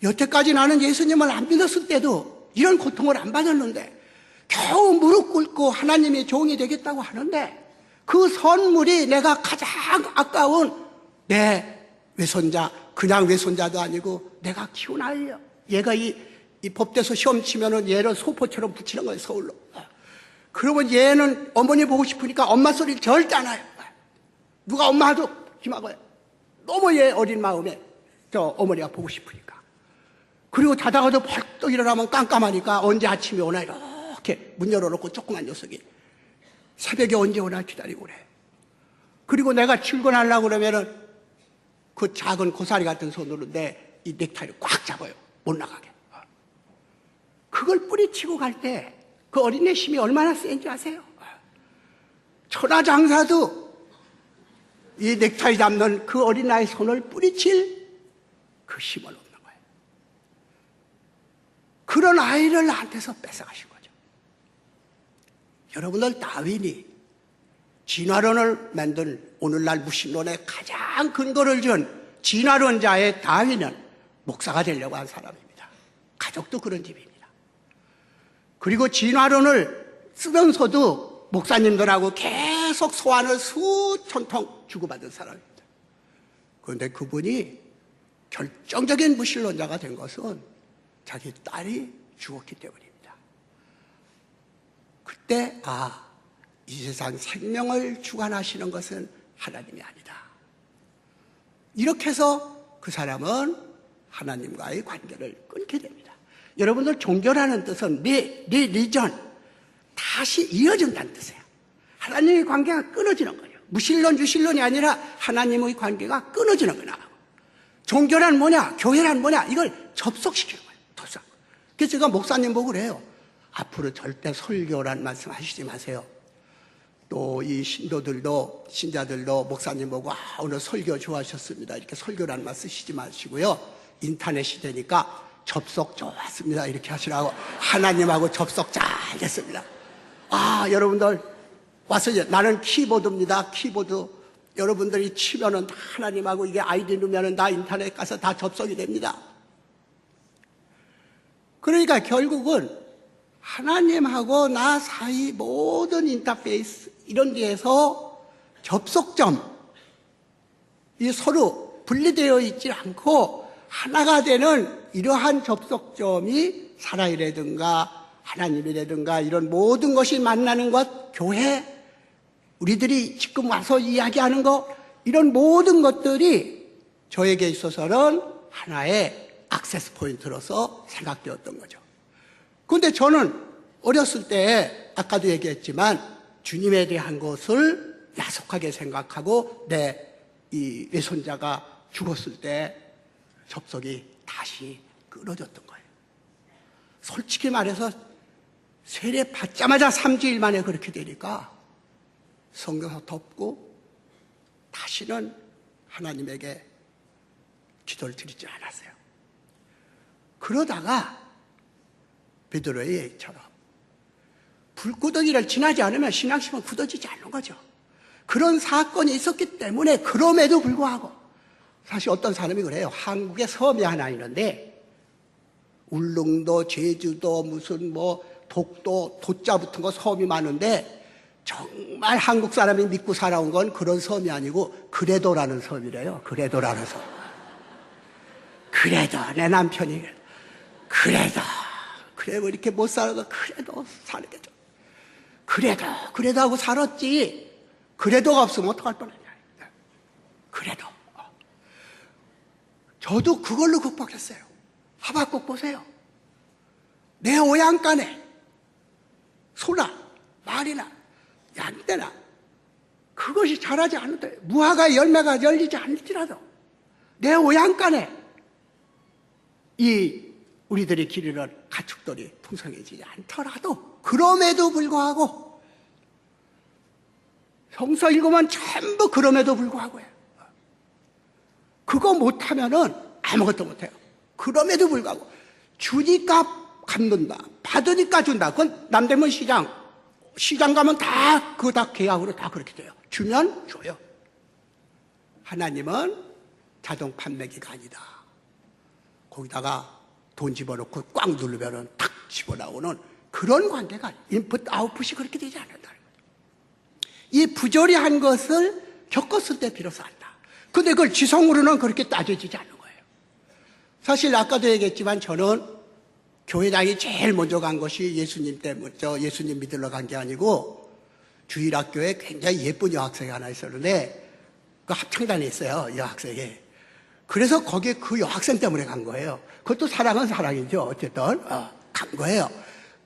여태까지 나는 예수님을 안 믿었을 때도 이런 고통을 안 받았는데 겨우 무릎 꿇고 하나님의 종이 되겠다고 하는데, 그 선물이 내가 가장 아까운 내 외손자, 그냥 외손자도 아니고 내가 키운 아이예요. 얘가 이 법대서 시험 치면은 얘를 소포처럼 붙이는 거예요, 서울로. 그러면 얘는 어머니 보고 싶으니까 엄마 소리를 절대 안 해요. 누가 엄마 하도 기막아요. 너무 얘 어린 마음에 저 어머니가 보고 싶으니까. 그리고 자다가도 벌떡 일어나면 깜깜하니까 언제 아침이 오나 이렇게 문 열어놓고 조그만 녀석이 새벽에 언제 오나 기다리고 그래. 그리고 내가 출근하려고 그러면은 그 작은 고사리 같은 손으로 내 이 넥타이를 꽉 잡아요. 못 나가게. 그걸 뿌리치고 갈 때 그 어린애 힘이 얼마나 센지 아세요? 천하장사도 이 넥타이 잡는 그 어린아이 손을 뿌리칠 그 힘은 없는 거예요. 그런 아이를 나한테서 뺏어가신 거죠. 여러분들, 다윈이 진화론을 만든 오늘날 무신론의 가장 근거를 준 진화론자의 다윈은 목사가 되려고 한 사람입니다. 가족도 그런 집입니다. 그리고 진화론을 쓰면서도 목사님들하고 계속 소환을 수천 통 주고받은 사람입니다. 그런데 그분이 결정적인 무신론자가 된 것은 자기 딸이 죽었기 때문입니다. 그때 이 세상 생명을 주관하시는 것은 하나님이 아니다. 이렇게 해서 그 사람은 하나님과의 관계를 끊게 됩니다. 여러분들, 종교라는 뜻은 리전, 다시 이어진다는 뜻이에요. 하나님의 관계가 끊어지는 거예요. 무신론, 유신론이 아니라 하나님의 관계가 끊어지는 거예요. 종교란 뭐냐, 교회란 뭐냐, 이걸 접속시키는 거예요. 접속. 그래서 제가 목사님 보고 그래요. 앞으로 절대 설교란 말씀 하시지 마세요. 또 이 신도들도, 신자들도 목사님 보고 오늘 설교 좋아하셨습니다, 이렇게 설교란 말 쓰시지 마시고요. 인터넷 시대니까 접속 좋았습니다, 이렇게 하시라고. 하나님하고 접속 잘 됐습니다. 여러분들 와서, 나는 키보드입니다. 키보드 여러분들이 치면은 하나님하고, 이게 아이디 누르면은 다 인터넷 가서 다 접속이 됩니다. 그러니까 결국은 하나님하고 나 사이 모든 인터페이스, 이런 데에서 접속점, 이 서로 분리되어 있지 않고 하나가 되는 이러한 접속점이 사랑이라든가 하나님이라든가 이런 모든 것이 만나는 것, 교회, 우리들이 지금 와서 이야기하는 것, 이런 모든 것들이 저에게 있어서는 하나의 액세스 포인트로서 생각되었던 거죠. 그런데 저는 어렸을 때 아까도 얘기했지만 주님에 대한 것을 야속하게 생각하고 내 이 외손자가 죽었을 때 접속이 다시 끊어졌던 거예요. 솔직히 말해서 세례 받자마자 3주일 만에 그렇게 되니까 성경서 덮고 다시는 하나님에게 기도를 드리지 않았어요. 그러다가 베드로의 얘기처럼 불구덩이를 지나지 않으면 신앙심은 굳어지지 않는 거죠. 그런 사건이 있었기 때문에 그럼에도 불구하고 사실 어떤 사람이 그래요. 한국에 섬이 하나 있는데 울릉도, 제주도, 무슨 뭐 독도, 도자 붙은 거 섬이 많은데 정말 한국 사람이 믿고 살아온 건 그런 섬이 아니고 그래도라는 섬이래요. 그래도라는 섬. 그래도 내 남편이 그래도 그래 뭐 이렇게 못 살아도 그래도 사는 게 좀 그래도 하고 살았지. 그래도가 없으면 어떡할 뻔했냐. 그래도 저도 그걸로 극복했어요. 하박국 보세요. 내 오양간에 소나 말이나 양떼나 그것이 자라지 않는데 무화과 열매가 열리지 않을지라도 내 오양간에 이 우리들이 기르는 가축들이 풍성해지지 않더라도 그럼에도 불구하고 성서 읽으면 전부 그럼에도 불구하고요. 그거 못하면은 아무것도 못해요. 그럼에도 불구하고 주니까 갚는다, 받으니까 준다. 그건 남대문 시장 가면 다 그거 다 계약으로 다 그렇게 돼요. 주면 줘요. 하나님은 자동 판매기가 아니다. 거기다가 돈 집어넣고 꽉 누르면은 탁 집어나오는 그런 관계가 인풋 아웃풋이 그렇게 되지 않는다는 거예요. 이 부조리한 것을 겪었을 때 비로소 안다. 근데 그걸 지성으로는 그렇게 따져지지 않는 거예요. 사실 아까도 얘기했지만 저는 교회당이 제일 먼저 간 것이 예수님 때문에 예수님 믿으러 간 게 아니고 주일학교에 굉장히 예쁜 여학생이 하나 있었는데 그 합창단에 있어요. 여학생이. 그래서 거기에 그 여학생 때문에 간 거예요. 그것도 사랑은 사랑이죠. 어쨌든 간 거예요.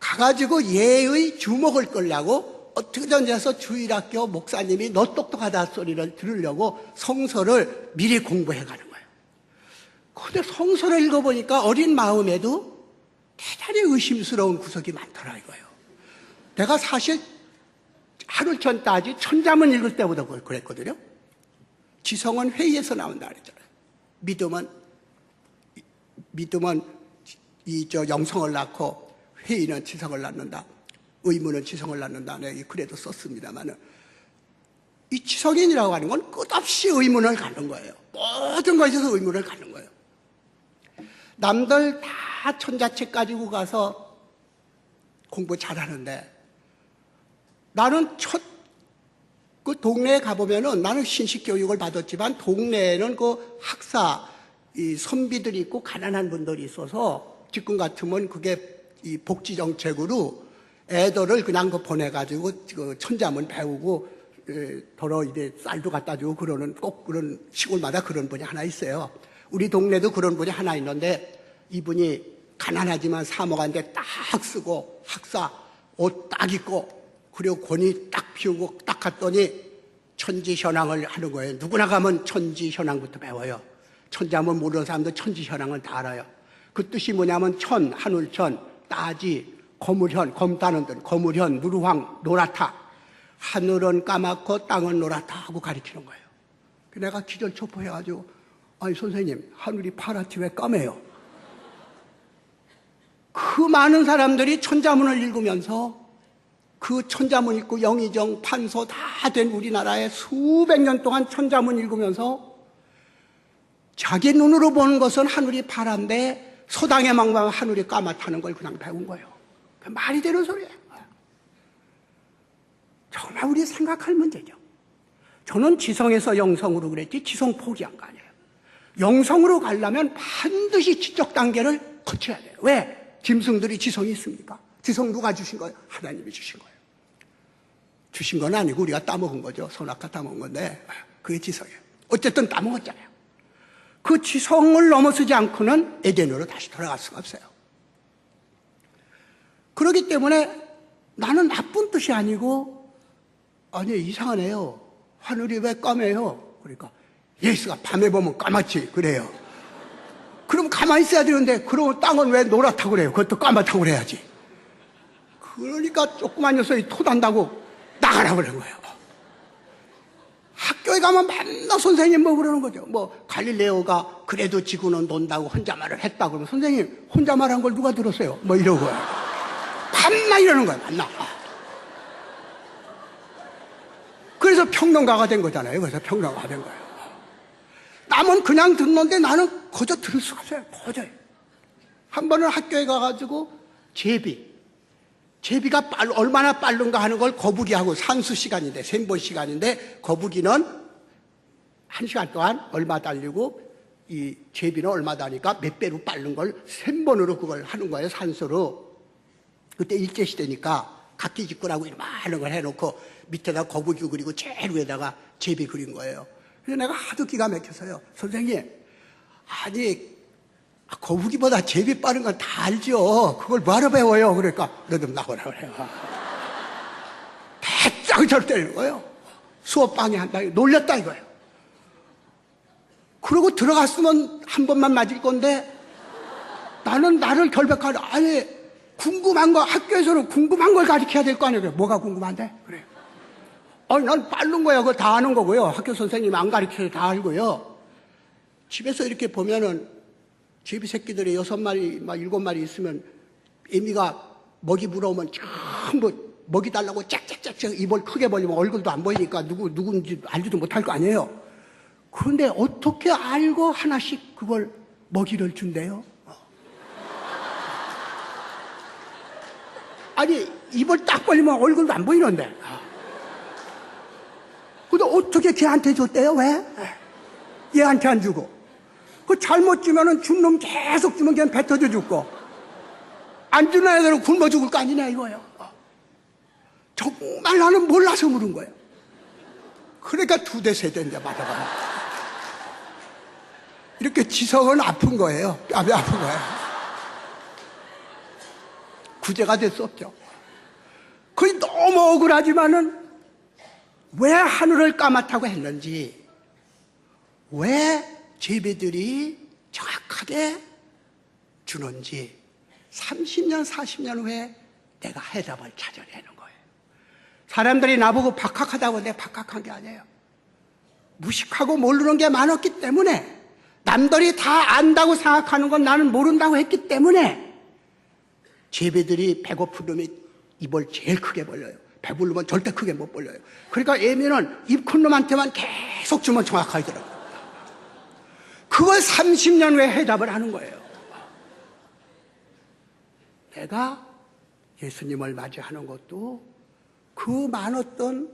가가지고 얘의 주목을 끌려고 어떻게든 해서 주일학교 목사님이 너 똑똑하다 소리를 들으려고 성서를 미리 공부해 가는 거예요. 근데 성서를 읽어보니까 어린 마음에도 대단히 의심스러운 구석이 많더라 이거예요. 내가 사실 하루 전까지 천자문 읽을 때보다 그랬거든요. 지성은 회의에서 나온다 그랬잖아요. 믿음은 영성을 낳고 회의는 지성을 낳는다. 의무는 지성을 낳는다. 내가 그래도 썼습니다만은 이 지성인이라고 하는 건 끝없이 의문을 갖는 거예요. 모든 것에서 의문을 갖는 거예요. 남들 다 천자책 가지고 가서 공부 잘하는데 나는 그 동네에 가보면은 나는 신식 교육을 받았지만 동네에는 그 학사, 이 선비들이 있고 가난한 분들이 있어서 지금 같으면 그게 이 복지 정책으로 애들을 그냥 그 보내가지고 그 천자문 배우고 더러 이제 쌀도 갖다 주고 그러는 꼭 그런 시골마다 그런 분이 하나 있어요. 우리 동네도 그런 분이 하나 있는데 이분이 가난하지만 사모간데 딱 쓰고 학사 옷 딱 입고 그리고 권위 딱 피우고 딱 갔더니 천지현황을 하는 거예요. 누구나 가면 천지현황부터 배워요. 천자문 모르는 사람도 천지현황을 다 알아요. 그 뜻이 뭐냐면 천, 하늘천, 따지, 거물현, 검다는 듯, 거물현, 누르황, 노랗다. 하늘은 까맣고 땅은 노랗다 하고 가리키는 거예요. 내가 기절초포해가지고 아니 선생님 하늘이 파랗지 왜 까매요? 그 많은 사람들이 천자문을 읽으면서 그 천자문 읽고 영의정, 판소 다 된 우리나라에 수백 년 동안 천자문 읽으면서 자기 눈으로 보는 것은 하늘이 파란데 서당에 망가면 하늘이 까맣다는 걸 그냥 배운 거예요. 말이 되는 소리예요. 정말 우리 생각할 문제죠. 저는 지성에서 영성으로 그랬지 지성 포기한 거 아니에요. 영성으로 가려면 반드시 지적 단계를 거쳐야 돼요. 왜? 짐승들이 지성이 있습니까? 지성 누가 주신 거예요? 하나님이 주신 거예요. 주신 건 아니고 우리가 따먹은 거죠. 선악과 따먹은 건데 그게 지성이에요. 어쨌든 따먹었잖아요. 그 지성을 넘어서지 않고는 에덴으로 다시 돌아갈 수가 없어요. 그렇기 때문에 나는 나쁜 뜻이 아니고 아니 이상하네요. 하늘이 왜 까매요? 그러니까 예수가 밤에 보면 까맣지 그래요. 그럼 가만히 있어야 되는데 그러면 땅은 왜 노랗다고 그래요? 그것도 까맣다고 그래야지. 그러니까 조그만 녀석이 토단다고 나가라고 그러는 거예요. 학교에 가면 맨날 선생님 뭐 그러는 거죠. 뭐 갈릴레오가 그래도 지구는 돈다고 혼자말을 했다 그러면 선생님 혼자말한 걸 누가 들었어요? 뭐 이러고 밤낮 이러는 거예요. 밤낮. 그래서 평론가가 된 거잖아요. 그래서 평론가가 된 거예요. 남은 그냥 듣는데 나는 거저 들을 수가 없어요. 거저요. 한 번은 학교에 가가지고 제비가 얼마나 빠른가 하는 걸 거북이하고 산수 시간인데, 생본 시간인데, 거북이는 1시간 동안 얼마 달리고, 이 제비는 얼마 다니까 몇 배로 빠른 걸 3번으로 그걸 하는 거예요, 산수로. 그때 일제시대니까 각기직군하고 이만한 걸 해놓고 밑에다 거북이 그리고 제일 위에다가 제비 그린 거예요. 그래서 내가 하도 기가 막혀서요. 선생님, 아니, 거북이보다 제비 빠른 건 다 알죠. 그걸 뭐하러 배워요? 그러니까 너 좀 나오라 그래요. 대짱 때리는 거예요. 수업 방해한다. 놀렸다 이거예요. 그러고 들어갔으면 한 번만 맞을 건데 나는 나를 결백하려. 아니, 궁금한 거, 학교에서는 궁금한 걸 가르쳐야 될 거 아니에요. 그래. 뭐가 궁금한데? 그래요. 아니, 난 빠른 거야. 그거 다 아는 거고요. 학교 선생님이 안 가르쳐도 다 알고요. 집에서 이렇게 보면은 제비 새끼들이 6마리, 7마리 있으면 애미가 먹이 물어오면 전부 먹이 달라고 짝짝짝짝 입을 크게 벌리면 얼굴도 안 보이니까 누군지 알지도 못할 거 아니에요. 그런데 어떻게 알고 하나씩 그걸 먹이를 준대요? 아니, 입을 딱 벌리면 얼굴도 안 보이는데. 근데 어떻게 걔한테 줬대요? 왜? 얘한테 안 주고. 그 잘못 주면은 준 놈 계속 주면 걔는 뱉어져 죽고. 안 주는 애들은 굶어 죽을 거 아니냐 이거예요. 정말 나는 몰라서 물은 거예요. 그러니까 2대 세대인데 맞아봐요. 이렇게 지성은 아픈 거예요. 뺨이 아픈 거예요. 구제가 될 수 없죠. 그게 너무 억울하지만은 왜 하늘을 까맣다고 했는지, 왜 제비들이 정확하게 주는지 30년, 40년 후에 내가 해답을 찾아내는 거예요. 사람들이 나보고 박학하다고 내가 박학한 게 아니에요. 무식하고 모르는 게 많았기 때문에, 남들이 다 안다고 생각하는 건 나는 모른다고 했기 때문에 제비들이 배고픈 놈이 입을 제일 크게 벌려요. 배부르면 절대 크게 못 벌려요. 그러니까 애미는 입 큰 놈한테만 계속 주면 정확하게 들어가요. 그걸 30년 후에 해답을 하는 거예요. 내가 예수님을 맞이하는 것도 그 많았던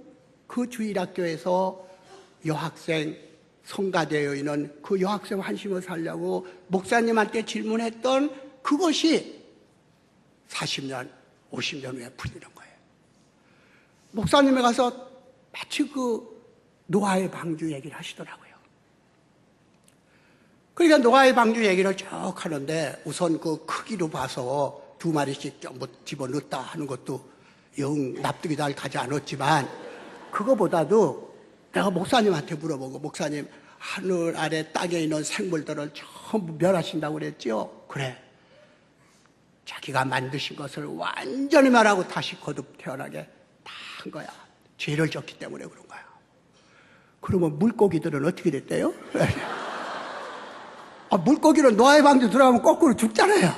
그 주일학교에서 여학생, 성가되어 있는 그 여학생 환심을 살려고 목사님한테 질문했던 그것이 40년, 50년 후에 풀리는 거예요. 목사님에 가서 마치 그 노아의 방주 얘기를 하시더라고요. 그러니까 노아의 방주 얘기를 쭉 하는데 우선 그 크기로 봐서 2마리씩 전부 집어넣었다 하는 것도 영 납득이 잘 가지 않았지만, 그거보다도 내가 목사님한테 물어보고, 목사님, 하늘 아래 땅에 있는 생물들을 전부 멸하신다고 그랬죠? 그래. 자기가 만드신 것을 완전히 말하고 다시 거듭 태어나게 다 한 거야. 죄를 졌기 때문에 그런 거야. 그러면 물고기들은 어떻게 됐대요? 물고기는 노아의 방주 들어가면 거꾸로 죽잖아요.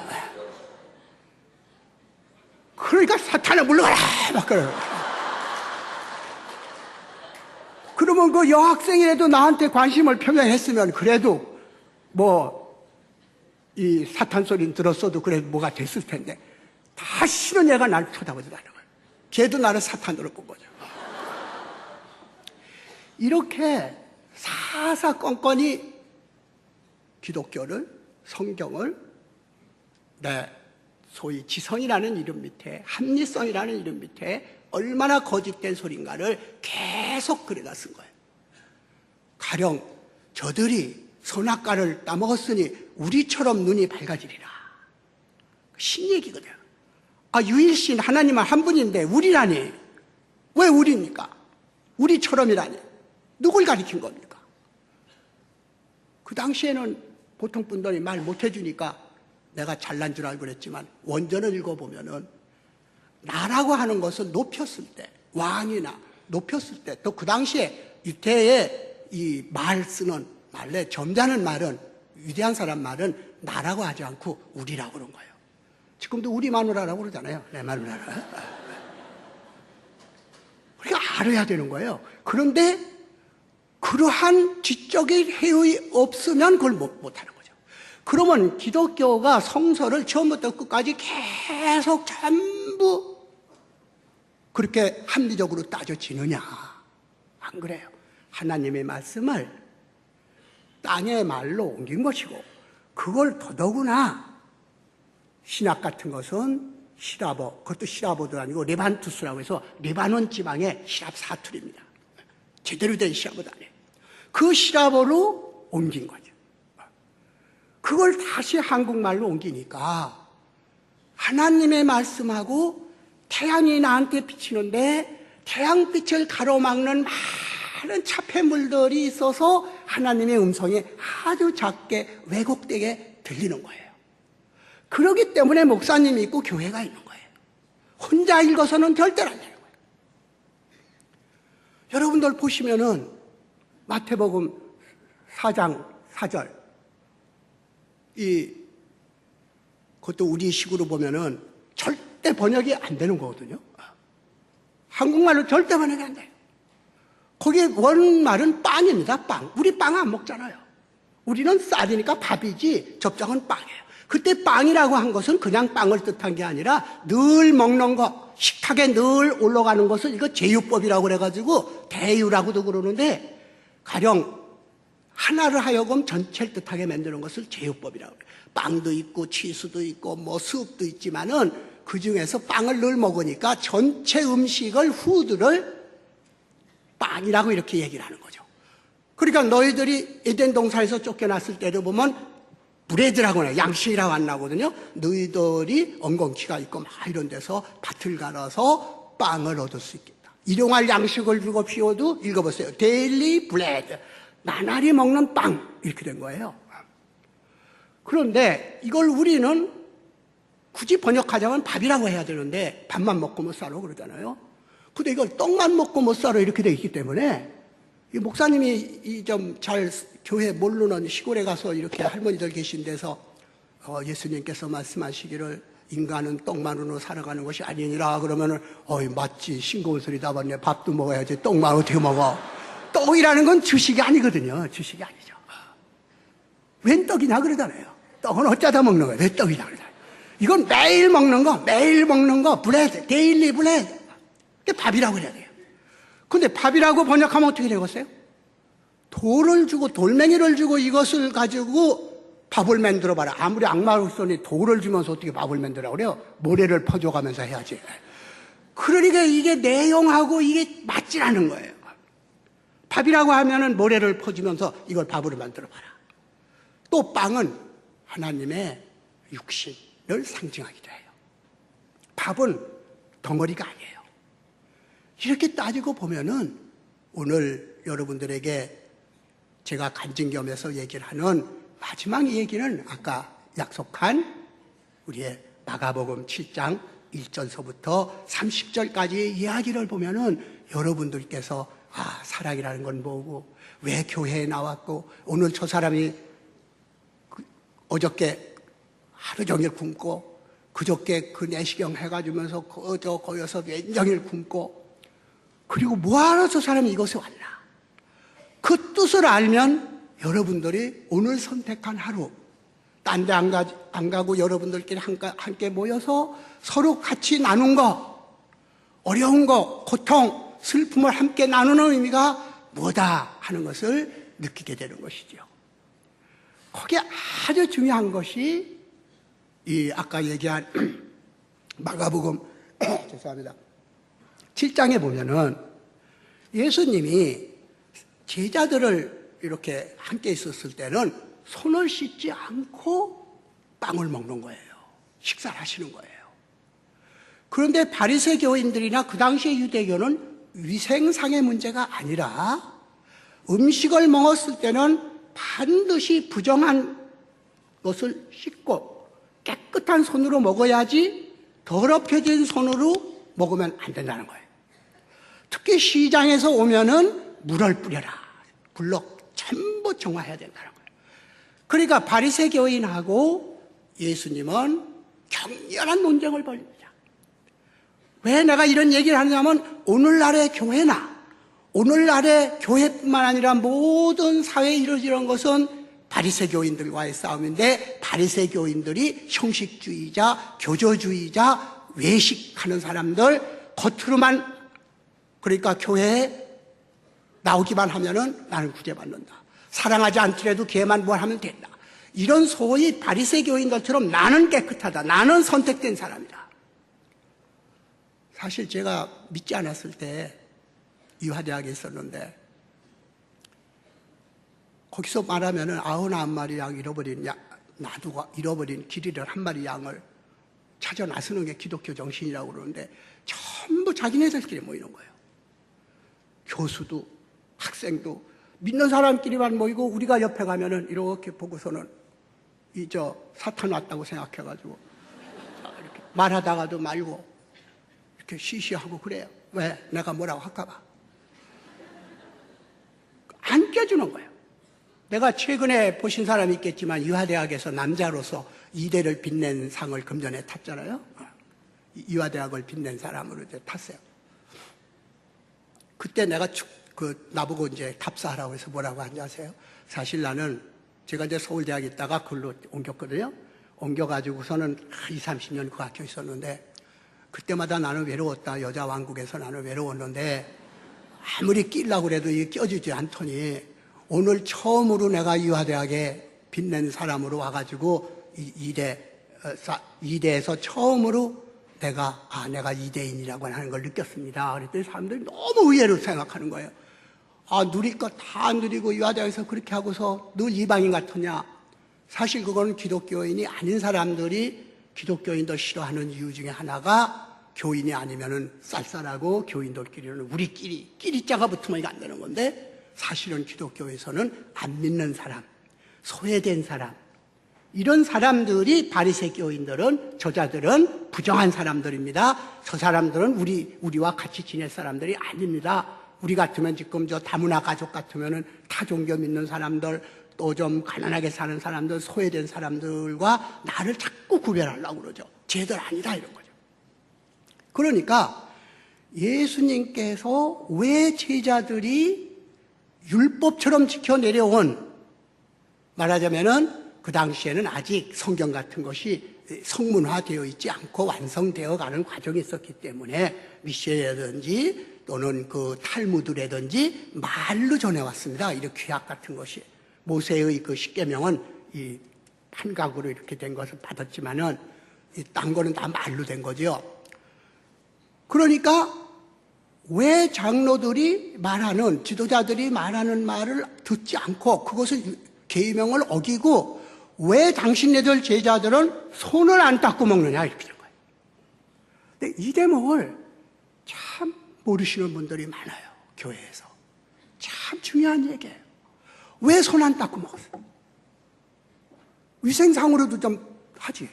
그러니까 사탄아 물러가라! 막 그래요. 그러면 그 여학생이라도 나한테 관심을 표명했으면 그래도 이 사탄 소리는 들었어도 그래도 뭐가 됐을 텐데, 다시는 얘가 나를 쳐다보지 않는 거예요. 걔도 나를 사탄으로 본 거죠. 이렇게 사사건건이 기독교를, 성경을 소위 지성이라는 이름 밑에, 합리성이라는 이름 밑에 얼마나 거짓된 소린가를 계속 그려다 쓴 거예요. 가령 저들이 선악과를 따먹었으니 우리처럼 눈이 밝아지리라. 신얘기거든요. 유일신 하나님은 한 분인데 우리라니. 왜 우리입니까? 우리처럼이라니. 누굴 가리킨 겁니까? 그 당시에는 보통 분들이 말 못해주니까 내가 잘난 줄 알고 그랬지만, 원전을 읽어보면은 나라고 하는 것은 높였을 때, 왕이나 높였을 때, 또 그 당시에 유태의 이 말 쓰는 말에 점잖은 말은, 위대한 사람 말은 나라고 하지 않고 우리라고 그런 거예요. 지금도 우리 마누라라고 그러잖아요. 내 마누라. 그러니까 알아야 되는 거예요. 그런데 그러한 지적인 해의 없으면 그걸 못하는 거죠. 그러면 기독교가 성서를 처음부터 끝까지 계속 전부 그렇게 합리적으로 따져지느냐? 안 그래요. 하나님의 말씀을 땅의 말로 옮긴 것이고, 그걸 더더구나 신학 같은 것은 시라버, 그것도 시라버도 아니고 레반투스라고 해서 레바논 지방의 시랍 사투리입니다. 제대로 된 시라버도 아니에요. 그 시라버로 옮긴 거죠. 그걸 다시 한국말로 옮기니까 하나님의 말씀하고 태양이 나한테 비치는데 태양빛을 가로막는 많은 차폐물들이 있어서 하나님의 음성이 아주 작게 왜곡되게 들리는 거예요. 그렇기 때문에 목사님이 있고 교회가 있는 거예요. 혼자 읽어서는 절대로 안 되는 거예요. 여러분들 보시면은 마태복음 4장 4절, 그것도 우리 식으로 보면은 절대 번역이 안 되는 거거든요. 한국말로 절대 번역이 안 돼요. 거기 원말은 빵입니다. 빵. 우리 빵 안 먹잖아요. 우리는 쌀이니까 밥이지 접장은 빵이에요. 그때 빵이라고 한 것은 그냥 빵을 뜻한 게 아니라 늘 먹는 거, 식탁에 늘 올라가는 것을 이거 제유법이라고 그래가지고 대유라고도 그러는데, 가령 하나를 하여금 전체를 뜻하게 만드는 것을 제유법이라고 해요. 빵도 있고 치수도 있고 뭐 수업도 있지만은 그 중에서 빵을 늘 먹으니까 전체 음식을 후드를 빵이라고 이렇게 얘기를 하는 거죠. 그러니까 너희들이 에덴 동산에서 쫓겨났을 때도 보면 브레드라고 해요. 양식이라고 안 나거든요. 너희들이 엉겅퀴가 있고 막 이런 데서 밭을 갈아서 빵을 얻을 수 있겠다. 일용할 양식을 주고 피워도 읽어보세요. 데일리 브레드. 나날이 먹는 빵. 이렇게 된 거예요. 그런데 이걸 우리는 굳이 번역하자면 밥이라고 해야 되는데 밥만 먹고 못 살아 그러잖아요. 근데 이걸 떡만 먹고 못 살아 이렇게 돼 있기 때문에 이 목사님이 좀 잘 교회 모르는 시골에 가서 이렇게 할머니들 계신 데서 예수님께서 말씀하시기를 인간은 떡만으로 살아가는 것이 아니니라 그러면은 맞지, 싱거운 소리 다 봤네. 밥도 먹어야지 떡만 어떻게 먹어. 떡이라는 건 주식이 아니거든요. 주식이 아니죠. 웬 떡이냐 그러잖아요. 떡은 어쩌다 먹는 거예요. 왜 떡이냐 그러잖아요. 이건 매일 먹는 거 브레드, 데일리 브레드. 그게 밥이라고 그래야 돼요. 근데 밥이라고 번역하면 어떻게 되겠어요? 돌을 주고 돌멩이를 주고 이것을 가지고 밥을 만들어봐라. 아무리 악마로서니 돌을 주면서 어떻게 밥을 만들어 그래요? 모래를 퍼줘가면서 해야지. 그러니까 이게 내용하고 이게 맞질 않은 거예요. 밥이라고 하면은 모래를 퍼주면서 이걸 밥으로 만들어봐라. 또 빵은 하나님의 육신을 상징하기도 해요. 밥은 덩어리가 아니에요. 이렇게 따지고 보면은 오늘 여러분들에게 제가 간증겸해서 얘기를 하는 마지막 얘기는 아까 약속한 우리의 마가복음 7장 1절서부터 30절까지의 이야기를 보면은 여러분들께서 사랑이라는 건 뭐고, 왜 교회에 나왔고, 오늘 저 사람이 어저께 하루 종일 굶고, 그저께 그 내시경 해가지면서 거여서 왼종일 굶고, 그리고 뭐하러 저 사람이 이곳에 왔나? 그 뜻을 알면 여러분들이 오늘 선택한 하루, 딴 데 안 가고 여러분들끼리 함께 모여서 서로 같이 나눈 거, 어려운 거, 고통, 슬픔을 함께 나누는 의미가 뭐다 하는 것을 느끼게 되는 것이죠. 거기에 아주 중요한 것이 이 아까 얘기한 마가복음 죄송합니다. 7장에 보면은 예수님이 제자들을 이렇게 함께 있었을 때는 손을 씻지 않고 빵을 먹는 거예요. 식사를 하시는 거예요. 그런데 바리새 교인들이나 그 당시의 유대교는 위생상의 문제가 아니라 음식을 먹었을 때는 반드시 부정한 것을 씻고 깨끗한 손으로 먹어야지 더럽혀진 손으로 먹으면 안 된다는 거예요. 특히 시장에서 오면은 물을 뿌려라. 불로 전부 정화해야 된다는 거예요. 그러니까 바리새 교인하고 예수님은 격렬한 논쟁을 벌입니다. 왜 내가 이런 얘기를 하냐면 오늘날의 교회나 오늘날의 교회뿐만 아니라 모든 사회에 이루어지는 것은 바리새교인들과의 싸움인데 바리새교인들이 형식주의자, 교조주의자, 외식하는 사람들 겉으로만 그러니까 교회에 나오기만 하면은 나는 구제받는다. 사랑하지 않더라도 걔만 뭘 하면 된다. 이런 소위 바리새교인들처럼 나는 깨끗하다. 나는 선택된 사람이다. 사실 제가 믿지 않았을 때 이화대학에 있었는데 거기서 말하면은 99마리 양 놔두고 잃어버린 길이를 한 마리 양을 찾아 나서는 게 기독교 정신이라고 그러는데 전부 자기네들끼리 모이는 거예요. 교수도 학생도 믿는 사람끼리만 모이고 우리가 옆에 가면은 이렇게 보고서는 사탄 왔다고 생각해가지고 이렇게 말하다가도 말고 이렇게 시시하고 그래요. 왜? 내가 뭐라고 할까봐. 안 껴주는 거예요. 내가 최근에 보신 사람이 있겠지만 이화대학에서 남자로서 이대를 빛낸 상을 금년에 탔잖아요. 이화대학을 빛낸 사람으로 이제 탔어요. 그때 내가 나보고 이제 답사하라고 해서 뭐라고 하는지 아세요? 사실 나는 제가 이제 서울대학에 있다가 그걸로 옮겼거든요. 옮겨가지고서는 20, 30년 그 학교에 있었는데 그때마다 나는 외로웠다. 여자 왕국에서 나는 외로웠는데 아무리 끼려고 해도 이게 껴주지 않더니 오늘 처음으로 내가 이화대학에 빛낸 사람으로 와가지고 이대에서 처음으로 내가 이대인이라고 하는 걸 느꼈습니다. 그랬더니 사람들이 너무 의외로 생각하는 거예요. 누릴 것 다 누리고 이화대학에서 그렇게 하고서 늘 이방인 같으냐. 사실 그건 기독교인이 아닌 사람들이 기독교인들 싫어하는 이유 중에 하나가 교인이 아니면은 쌀쌀하고 교인들끼리는 우리끼리 끼리자가 붙으면 이게 안 되는 건데 사실은 기독교에서는 안 믿는 사람, 소외된 사람 이런 사람들이 바리새교인들은 저자들은 부정한 사람들입니다. 저 사람들은 우리와 같이 지낼 사람들이 아닙니다. 우리 같으면 지금 다문화 가족 같으면은 타 종교 믿는 사람들 또 좀 가난하게 사는 사람들 소외된 사람들과 나를 자꾸 구별하려고 그러죠. 쟤들 아니다 이런 거죠. 그러니까 예수님께서 왜 제자들이 율법처럼 지켜 내려온 말하자면은 그 당시에는 아직 성경 같은 것이 성문화되어 있지 않고 완성되어 가는 과정이 있었기 때문에 미시라든지 또는 그 탈무드라든지 말로 전해왔습니다. 이런 규약 같은 것이 모세의 그 십계명은 이 판각으로 이렇게 된 것을 받았지만은 딴 거는 다 말로 된 거죠. 그러니까 왜 장로들이 말하는 지도자들이 말하는 말을 듣지 않고 그것을 계명을 어기고 왜 당신네들 제자들은 손을 안 닦고 먹느냐 이렇게 된 거예요. 근데 이 대목을 참 모르시는 분들이 많아요. 교회에서. 참 중요한 얘기예요. 왜 손 안 닦고 먹었어요? 위생상으로도 좀 하지.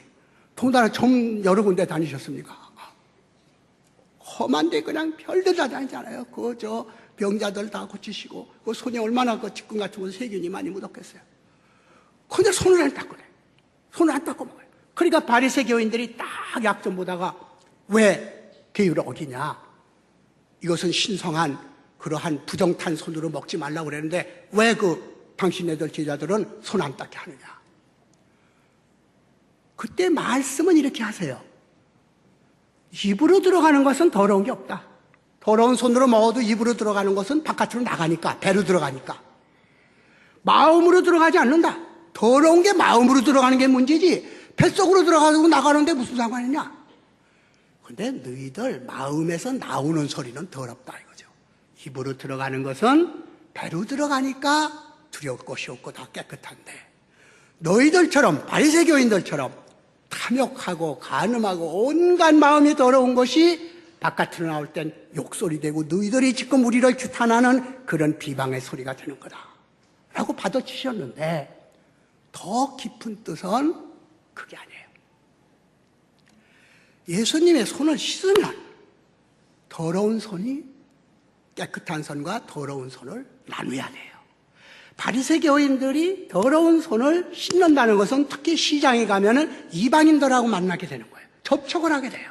동달아 좀 여러 군데 다니셨습니까? 험한데 그냥 별들 다 다니잖아요. 병자들 다 고치시고 그 손이 얼마나 그 직근 같은 거 세균이 많이 묻었겠어요. 근데 손을 안 닦고 그래. 손을 안 닦고 먹어요. 그러니까 바리새교인들이 딱 약점 보다가 왜 계율을 어기냐. 이것은 신성한 그러한 부정탄 손으로 먹지 말라고 그랬는데 왜 당신네들 제자들은 손 안 닦게 하느냐. 그때 말씀은 이렇게 하세요. 입으로 들어가는 것은 더러운 게 없다. 더러운 손으로 먹어도 입으로 들어가는 것은 바깥으로 나가니까, 배로 들어가니까. 마음으로 들어가지 않는다. 더러운 게 마음으로 들어가는 게 문제지 뱃속으로 들어가고 나가는데 무슨 상관이냐. 근데 너희들 마음에서 나오는 소리는 더럽다 이거죠. 입으로 들어가는 것은 배로 들어가니까 두려울 것이 없고 다 깨끗한데 너희들처럼 바리새교인들처럼 탐욕하고 간음하고 온갖 마음이 더러운 것이 바깥으로 나올 땐 욕소리 되고 너희들이 지금 우리를 규탄하는 그런 비방의 소리가 되는 거다 라고 받아치셨는데 더 깊은 뜻은 그게 아니에요. 예수님의 손을 씻으면 더러운 손이 깨끗한 손과 더러운 손을 나눠야 돼요. 바리새교인들이 더러운 손을 씻는다는 것은 특히 시장에 가면은 이방인들하고 만나게 되는 거예요. 접촉을 하게 돼요.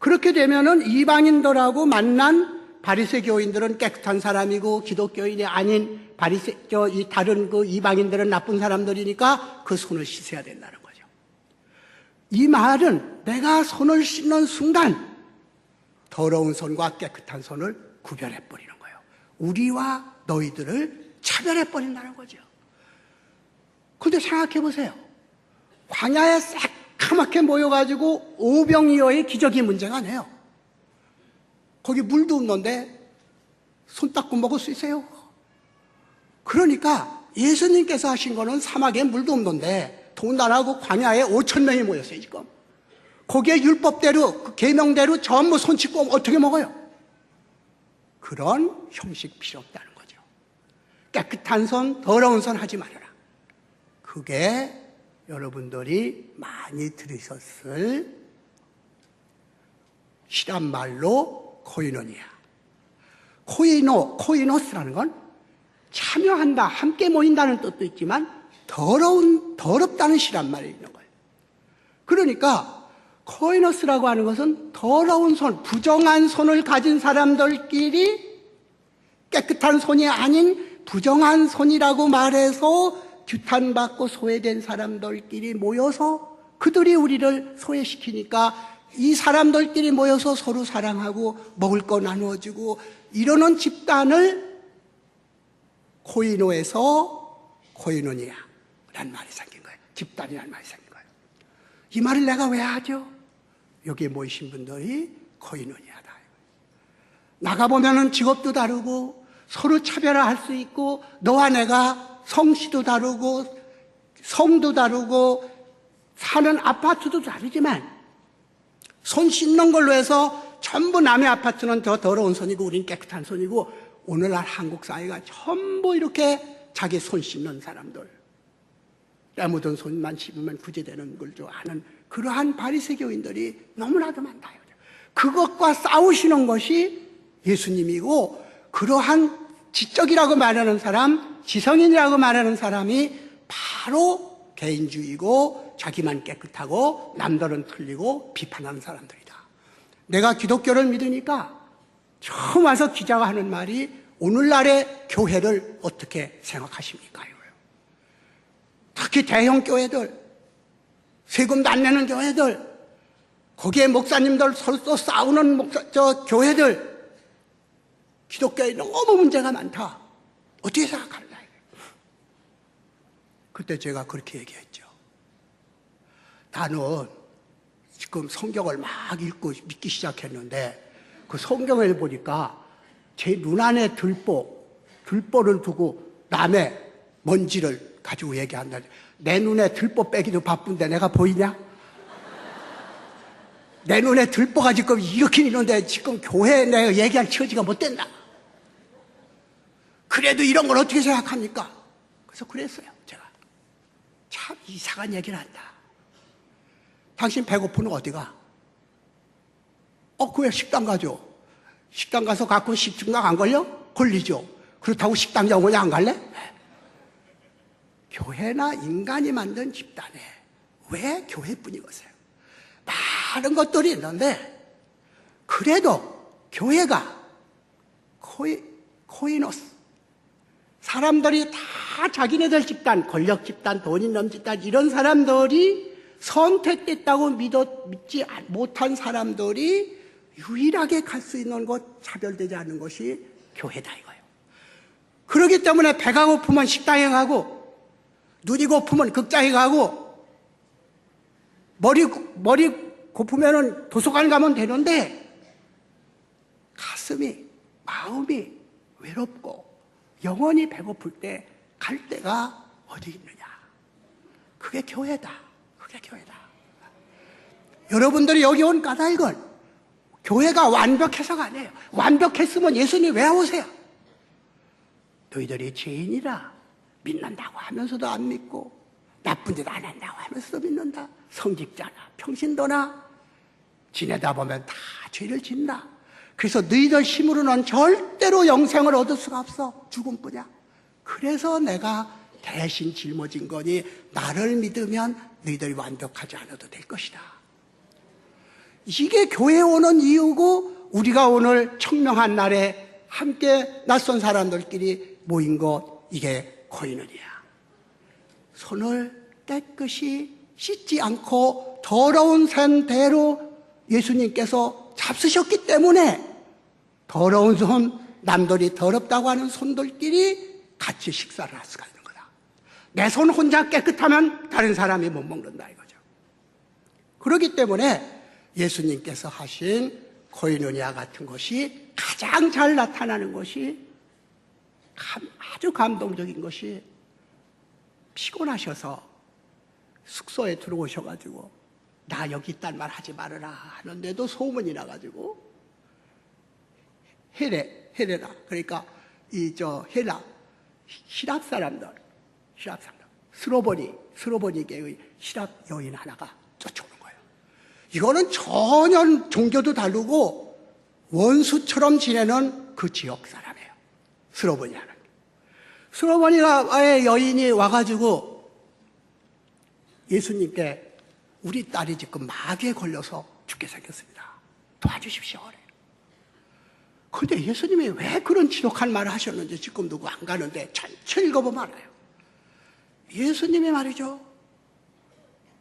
그렇게 되면은 이방인들하고 만난 바리새 교인들은 깨끗한 사람이고 기독교인이 아닌 이 다른 그 이방인들은 나쁜 사람들이니까 그 손을 씻어야 된다는 거죠. 이 말은 내가 손을 씻는 순간 더러운 손과 깨끗한 손을 구별해 버리는 거예요. 우리와 너희들을 차별해 버린다는 거죠. 그런데 생각해 보세요. 광야에 새까맣게 모여가지고 오병이어의 기적이 문제가 아니에요. 거기 물도 없는데 손 닦고 먹을 수 있어요? 그러니까 예수님께서 하신 거는 사막에 물도 없는데 더군다나 광야에 5천 명이 모였어요 지금. 거기에 율법대로 그 계명대로 전부 손 씻고 어떻게 먹어요? 그런 형식 필요 없다는 거죠. 깨끗한 손, 더러운 손 하지 말아라. 그게 여러분들이 많이 들으셨을 히람 말로 코이노니아. 코이노스라는 건 참여한다, 함께 모인다는 뜻도 있지만 더럽다는 시란 말이 있는 거예요. 그러니까 코이노스라고 하는 것은 더러운 손, 부정한 손을 가진 사람들끼리 깨끗한 손이 아닌 부정한 손이라고 말해서 규탄받고 소외된 사람들끼리 모여서 그들이 우리를 소외시키니까 이 사람들끼리 모여서 서로 사랑하고 먹을 거 나누어주고 이러는 집단을 코이노에서 코이노니아라는 말이 생긴 거예요. 집단이라는 말이 생긴 거예요. 이 말을 내가 왜 하죠? 여기에 모이신 분들이 코이노니아다. 나가보면은 직업도 다르고 서로 차별화할 수 있고 너와 내가 성씨도 다르고 성도 다르고 사는 아파트도 다르지만 손 씻는 걸로 해서 전부 남의 아파트는 더 더러운 손이고 우린 깨끗한 손이고 오늘날 한국 사회가 전부 이렇게 자기 손 씻는 사람들 때 묻은 손만 씹으면 구제되는 걸 좋아하는 그러한 바리새교인들이 너무나도 많다. 그것과 싸우시는 것이 예수님이고 그러한 지적이라고 말하는 사람, 지성인이라고 말하는 사람이 바로 개인주의고 자기만 깨끗하고 남들은 틀리고 비판하는 사람들이다. 내가 기독교를 믿으니까 처음 와서 기자가 하는 말이 오늘날의 교회를 어떻게 생각하십니까? 특히 대형 교회들, 세금도 안 내는 교회들, 거기에 목사님들 서로 싸우는 교회들, 기독교에 너무 문제가 많다. 어떻게 생각할래? 그때 제가 그렇게 얘기했죠. 나는 지금 성경을 막 읽고 믿기 시작했는데 그 성경을 보니까 제 눈 안에 들보를 두고 남의 먼지를 가지고 얘기한다. 내 눈에 들보 빼기도 바쁜데 내가 보이냐? 내 눈에 들보가 지금 이렇게 있는데 지금 교회에 내가 얘기할 처지가 못 된다. 그래도 이런 걸 어떻게 생각합니까? 그래서 그랬어요, 제가. 참 이상한 얘기를 한다. 당신 배고프면 어디가? 그왜 식당 가죠? 식당 가서 가끔 식중독 안 걸려? 걸리죠. 그렇다고 식당 영원히 안 갈래? 교회나 인간이 만든 집단에 왜 교회뿐이겠어요? 많은 것들이 있는데 그래도 교회가 코이노스 사람들이 다 자기네들 집단, 권력 집단, 돈 있는 집단 이런 사람들이 선택됐다고 믿지 못한 사람들이 유일하게 갈 수 있는 곳, 차별되지 않는 것이 교회다 이거예요. 그렇기 때문에 배가 고프면 식당에 가고 눈이 고프면 극장에 가고 머리 고프면 도서관 가면 되는데 가슴이 마음이 외롭고 영원히 배고플 때 갈 데가 어디 있느냐. 그게 교회다. 그게 교회다. 여러분들이 여기 온 까닭은 교회가 완벽해서가 아니에요. 완벽했으면 예수님 왜 오세요? 너희들이 죄인이라 믿는다고 하면서도 안 믿고 나쁜 짓 안 한다고 하면서도 믿는다. 성직자나 평신도나 지내다 보면 다 죄를 짓나. 그래서 너희들 힘으로는 절대로 영생을 얻을 수가 없어. 죽음뿐이야. 그래서 내가 대신 짊어진 거니 나를 믿으면 너희들이 완벽하지 않아도 될 것이다. 이게 교회에 오는 이유고 우리가 오늘 청명한 날에 함께 낯선 사람들끼리 모인 것, 이게 코인원이야. 손을 깨끗이 씻지 않고 더러운 상태로 예수님께서 잡수셨기 때문에 더러운 손, 남들이 더럽다고 하는 손들끼리 같이 식사를 할 수가 있는 거다. 내 손 혼자 깨끗하면 다른 사람이 못 먹는다 이거죠. 그렇기 때문에 예수님께서 하신 코이노니아 같은 것이 가장 잘 나타나는 것이, 아주 감동적인 것이, 피곤하셔서 숙소에 들어오셔가지고 나 여기 있단 말 하지 말아라 하는데도 소문이 나가지고 헤레라, 그러니까 헤라, 히랍 사람들, 스로보니계의 히랍 여인 하나가 쫓아오는 거예요. 이거는 전혀 종교도 다르고 원수처럼 지내는 그 지역 사람이에요. 스로보니 하나. 스로보니의 여인이 와가지고 예수님께 우리 딸이 지금 마귀에 걸려서 죽게 생겼습니다. 도와주십시오. 그런데 예수님이 왜 그런 지독한 말을 하셨는지 지금 누구 안 가는데 전체 읽어보면 알아요. 예수님이 말이죠,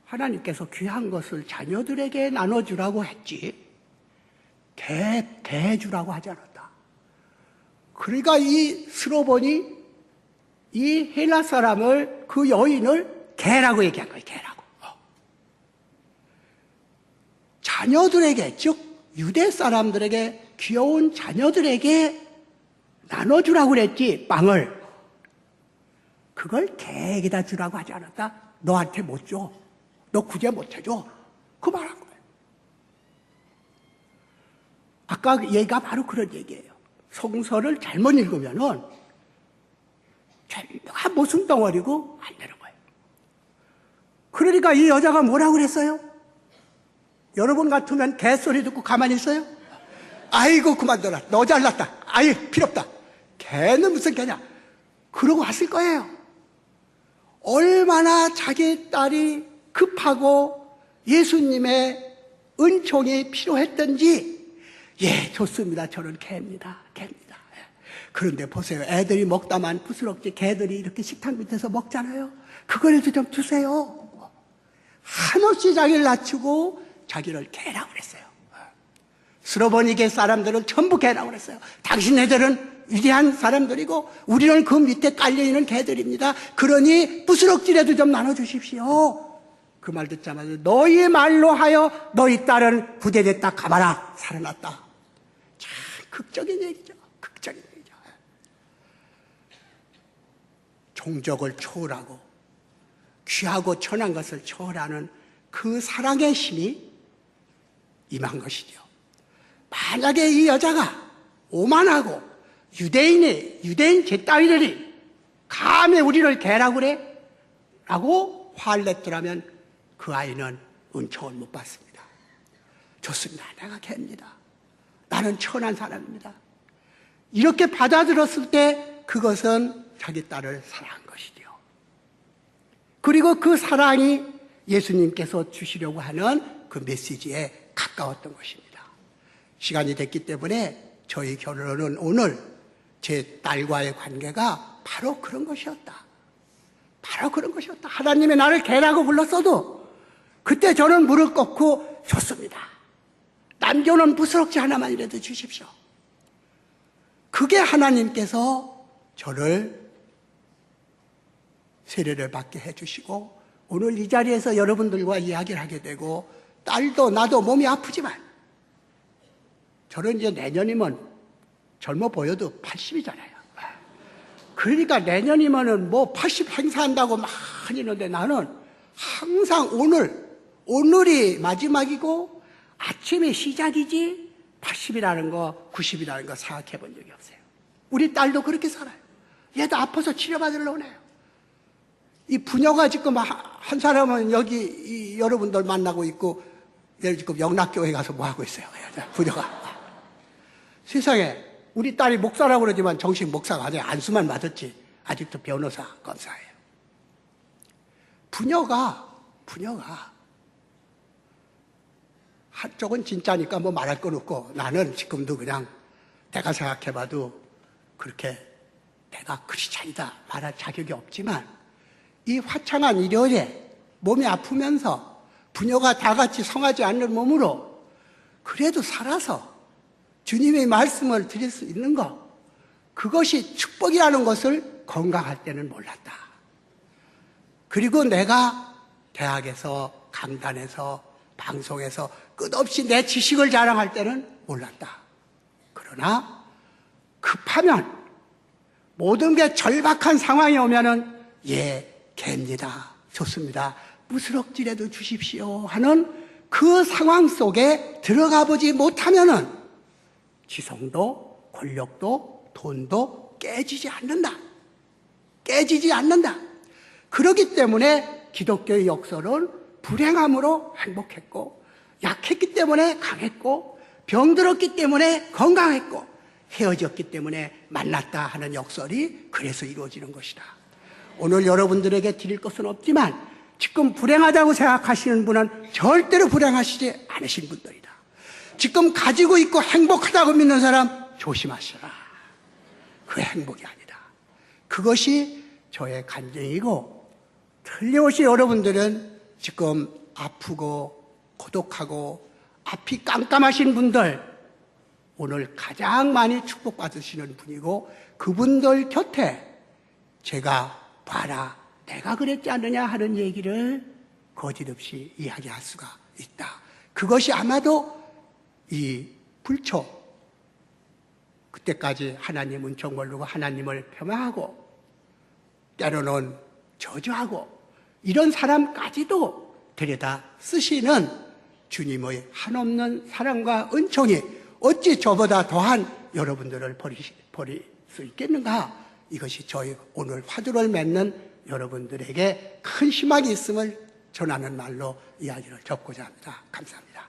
하나님께서 귀한 것을 자녀들에게 나눠주라고 했지 대주라고 하지 않았다. 그러니까 이 스로보니, 이 헬라 사람을, 그 여인을 개라고 얘기한 거예요. 개라고. 자녀들에게, 즉 유대 사람들에게, 귀여운 자녀들에게 나눠주라고 그랬지, 빵을. 그걸 개에게다 주라고 하지 않았다. 너한테 못 줘. 너 구제 못 해줘. 그 말한 거예요. 아까 얘기가 바로 그런 얘기예요. 성서를 잘못 읽으면은 다 모순 덩어리고 안 되는 거예요. 그러니까 이 여자가 뭐라고 그랬어요? 여러분 같으면 개소리 듣고 가만히 있어요? 아이고 그만둬라. 너 잘났다. 아이 필요 없다. 개는 무슨 개냐. 그러고 왔을 거예요. 얼마나 자기 딸이 급하고 예수님의 은총이 필요했던지, 예, 좋습니다. 저는 개입니다. 그런데 보세요. 애들이 먹다만 부스럭지 개들이 이렇게 식탁 밑에서 먹잖아요. 그거라도 좀 주세요. 한없이 자기를 낮추고 자기를 개라고 그랬어요. 스로보니게 사람들은 전부 개라고 그랬어요. 당신네들은 위대한 사람들이고 우리는 그 밑에 깔려있는 개들입니다. 그러니 부스럭지라도 좀 나눠주십시오. 그 말 듣자마자 너희 말로 하여 너희 딸은 부대됐다 가봐라. 살아났다. 참 극적인 얘기죠. 극적인 얘기죠. 종족을 초월하고 귀하고 천한 것을 초월하는 그 사랑의 힘이 임한 것이죠. 만약에 이 여자가 오만하고 유대인 제 따위들이 감히 우리를 개라고 그래? 라고 화를 냈더라면 그 아이는 은총을 못 받습니다. 좋습니다. 내가 개입니다. 나는 천한 사람입니다. 이렇게 받아들였을 때 그것은 자기 딸을 사랑한 것이죠. 그리고 그 사랑이 예수님께서 주시려고 하는 그 메시지에 가까웠던 것입니다. 시간이 됐기 때문에 저희 결론은 오늘 제 딸과의 관계가 바로 그런 것이었다. 바로 그런 것이었다. 하나님이 나를 개라고 불렀어도 그때 저는 무릎 꿇고 좋습니다. 남겨놓은 부스럭지 하나만이라도 주십시오. 그게 하나님께서 저를 세례를 받게 해주시고 오늘 이 자리에서 여러분들과 이야기를 하게 되고, 딸도 나도 몸이 아프지만 저는 이제 내년이면 젊어 보여도 80이잖아요. 그러니까 내년이면은 뭐 80 행사한다고 많이 있는데 나는 항상 오늘이 마지막이고 아침이 시작이지 80이라는 거, 90이라는 거 생각해 본 적이 없어요. 우리 딸도 그렇게 살아요. 얘도 아파서 치료받으러 오네요. 이 부녀가 지금 한 사람은 여기 여러분들 만나고 있고, 얘 지금 영락교회 가서 뭐 하고 있어요. 부녀가. 세상에, 우리 딸이 목사라고 그러지만 정식 목사가 아니에요. 안수만 맞았지. 아직도 변호사, 검사예요. 부녀가 한쪽은 진짜니까 뭐 말할 건 없고 나는 지금도 그냥 내가 생각해봐도 그렇게 내가 크리스찬이다 말할 자격이 없지만 이 화창한 일요일에 몸이 아프면서 부녀가 다 같이 성하지 않는 몸으로 그래도 살아서 주님의 말씀을 드릴 수 있는 것, 그것이 축복이라는 것을 건강할 때는 몰랐다. 그리고 내가 대학에서 강단에서 방송에서 끝없이 내 지식을 자랑할 때는 몰랐다. 그러나 급하면 모든 게 절박한 상황이 오면은 개입니다. 좋습니다. 무스럭지라도 주십시오 하는 그 상황 속에 들어가 보지 못하면은 지성도 권력도 돈도 깨지지 않는다. 깨지지 않는다. 그렇기 때문에 기독교의 역설은 불행함으로 행복했고 약했기 때문에 강했고 병들었기 때문에 건강했고 헤어졌기 때문에 만났다 하는 역설이 그래서 이루어지는 것이다. 오늘 여러분들에게 드릴 것은 없지만 지금 불행하다고 생각하시는 분은 절대로 불행하시지 않으신 분들이다. 지금 가지고 있고 행복하다고 믿는 사람 조심하시라. 그 행복이 아니다. 그것이 저의 간증이고 틀림없이 여러분들은 지금 아프고 고독하고 앞이 깜깜하신 분들 오늘 가장 많이 축복받으시는 분이고 그분들 곁에 제가 봐라 내가 그랬지 않느냐 하는 얘기를 거짓없이 이야기할 수가 있다. 그것이 아마도 이 불초 그때까지 하나님 은총 모르고 하나님을 폄하하고 때로는 저주하고 이런 사람까지도 데려다 쓰시는 주님의 한없는 사랑과 은총이 어찌 저보다 더한 여러분들을 버릴 수 있겠는가? 이것이 저희 오늘 화두를 맺는 여러분들에게 큰 희망이 있음을 전하는 말로 이야기를 접고자 합니다. 감사합니다.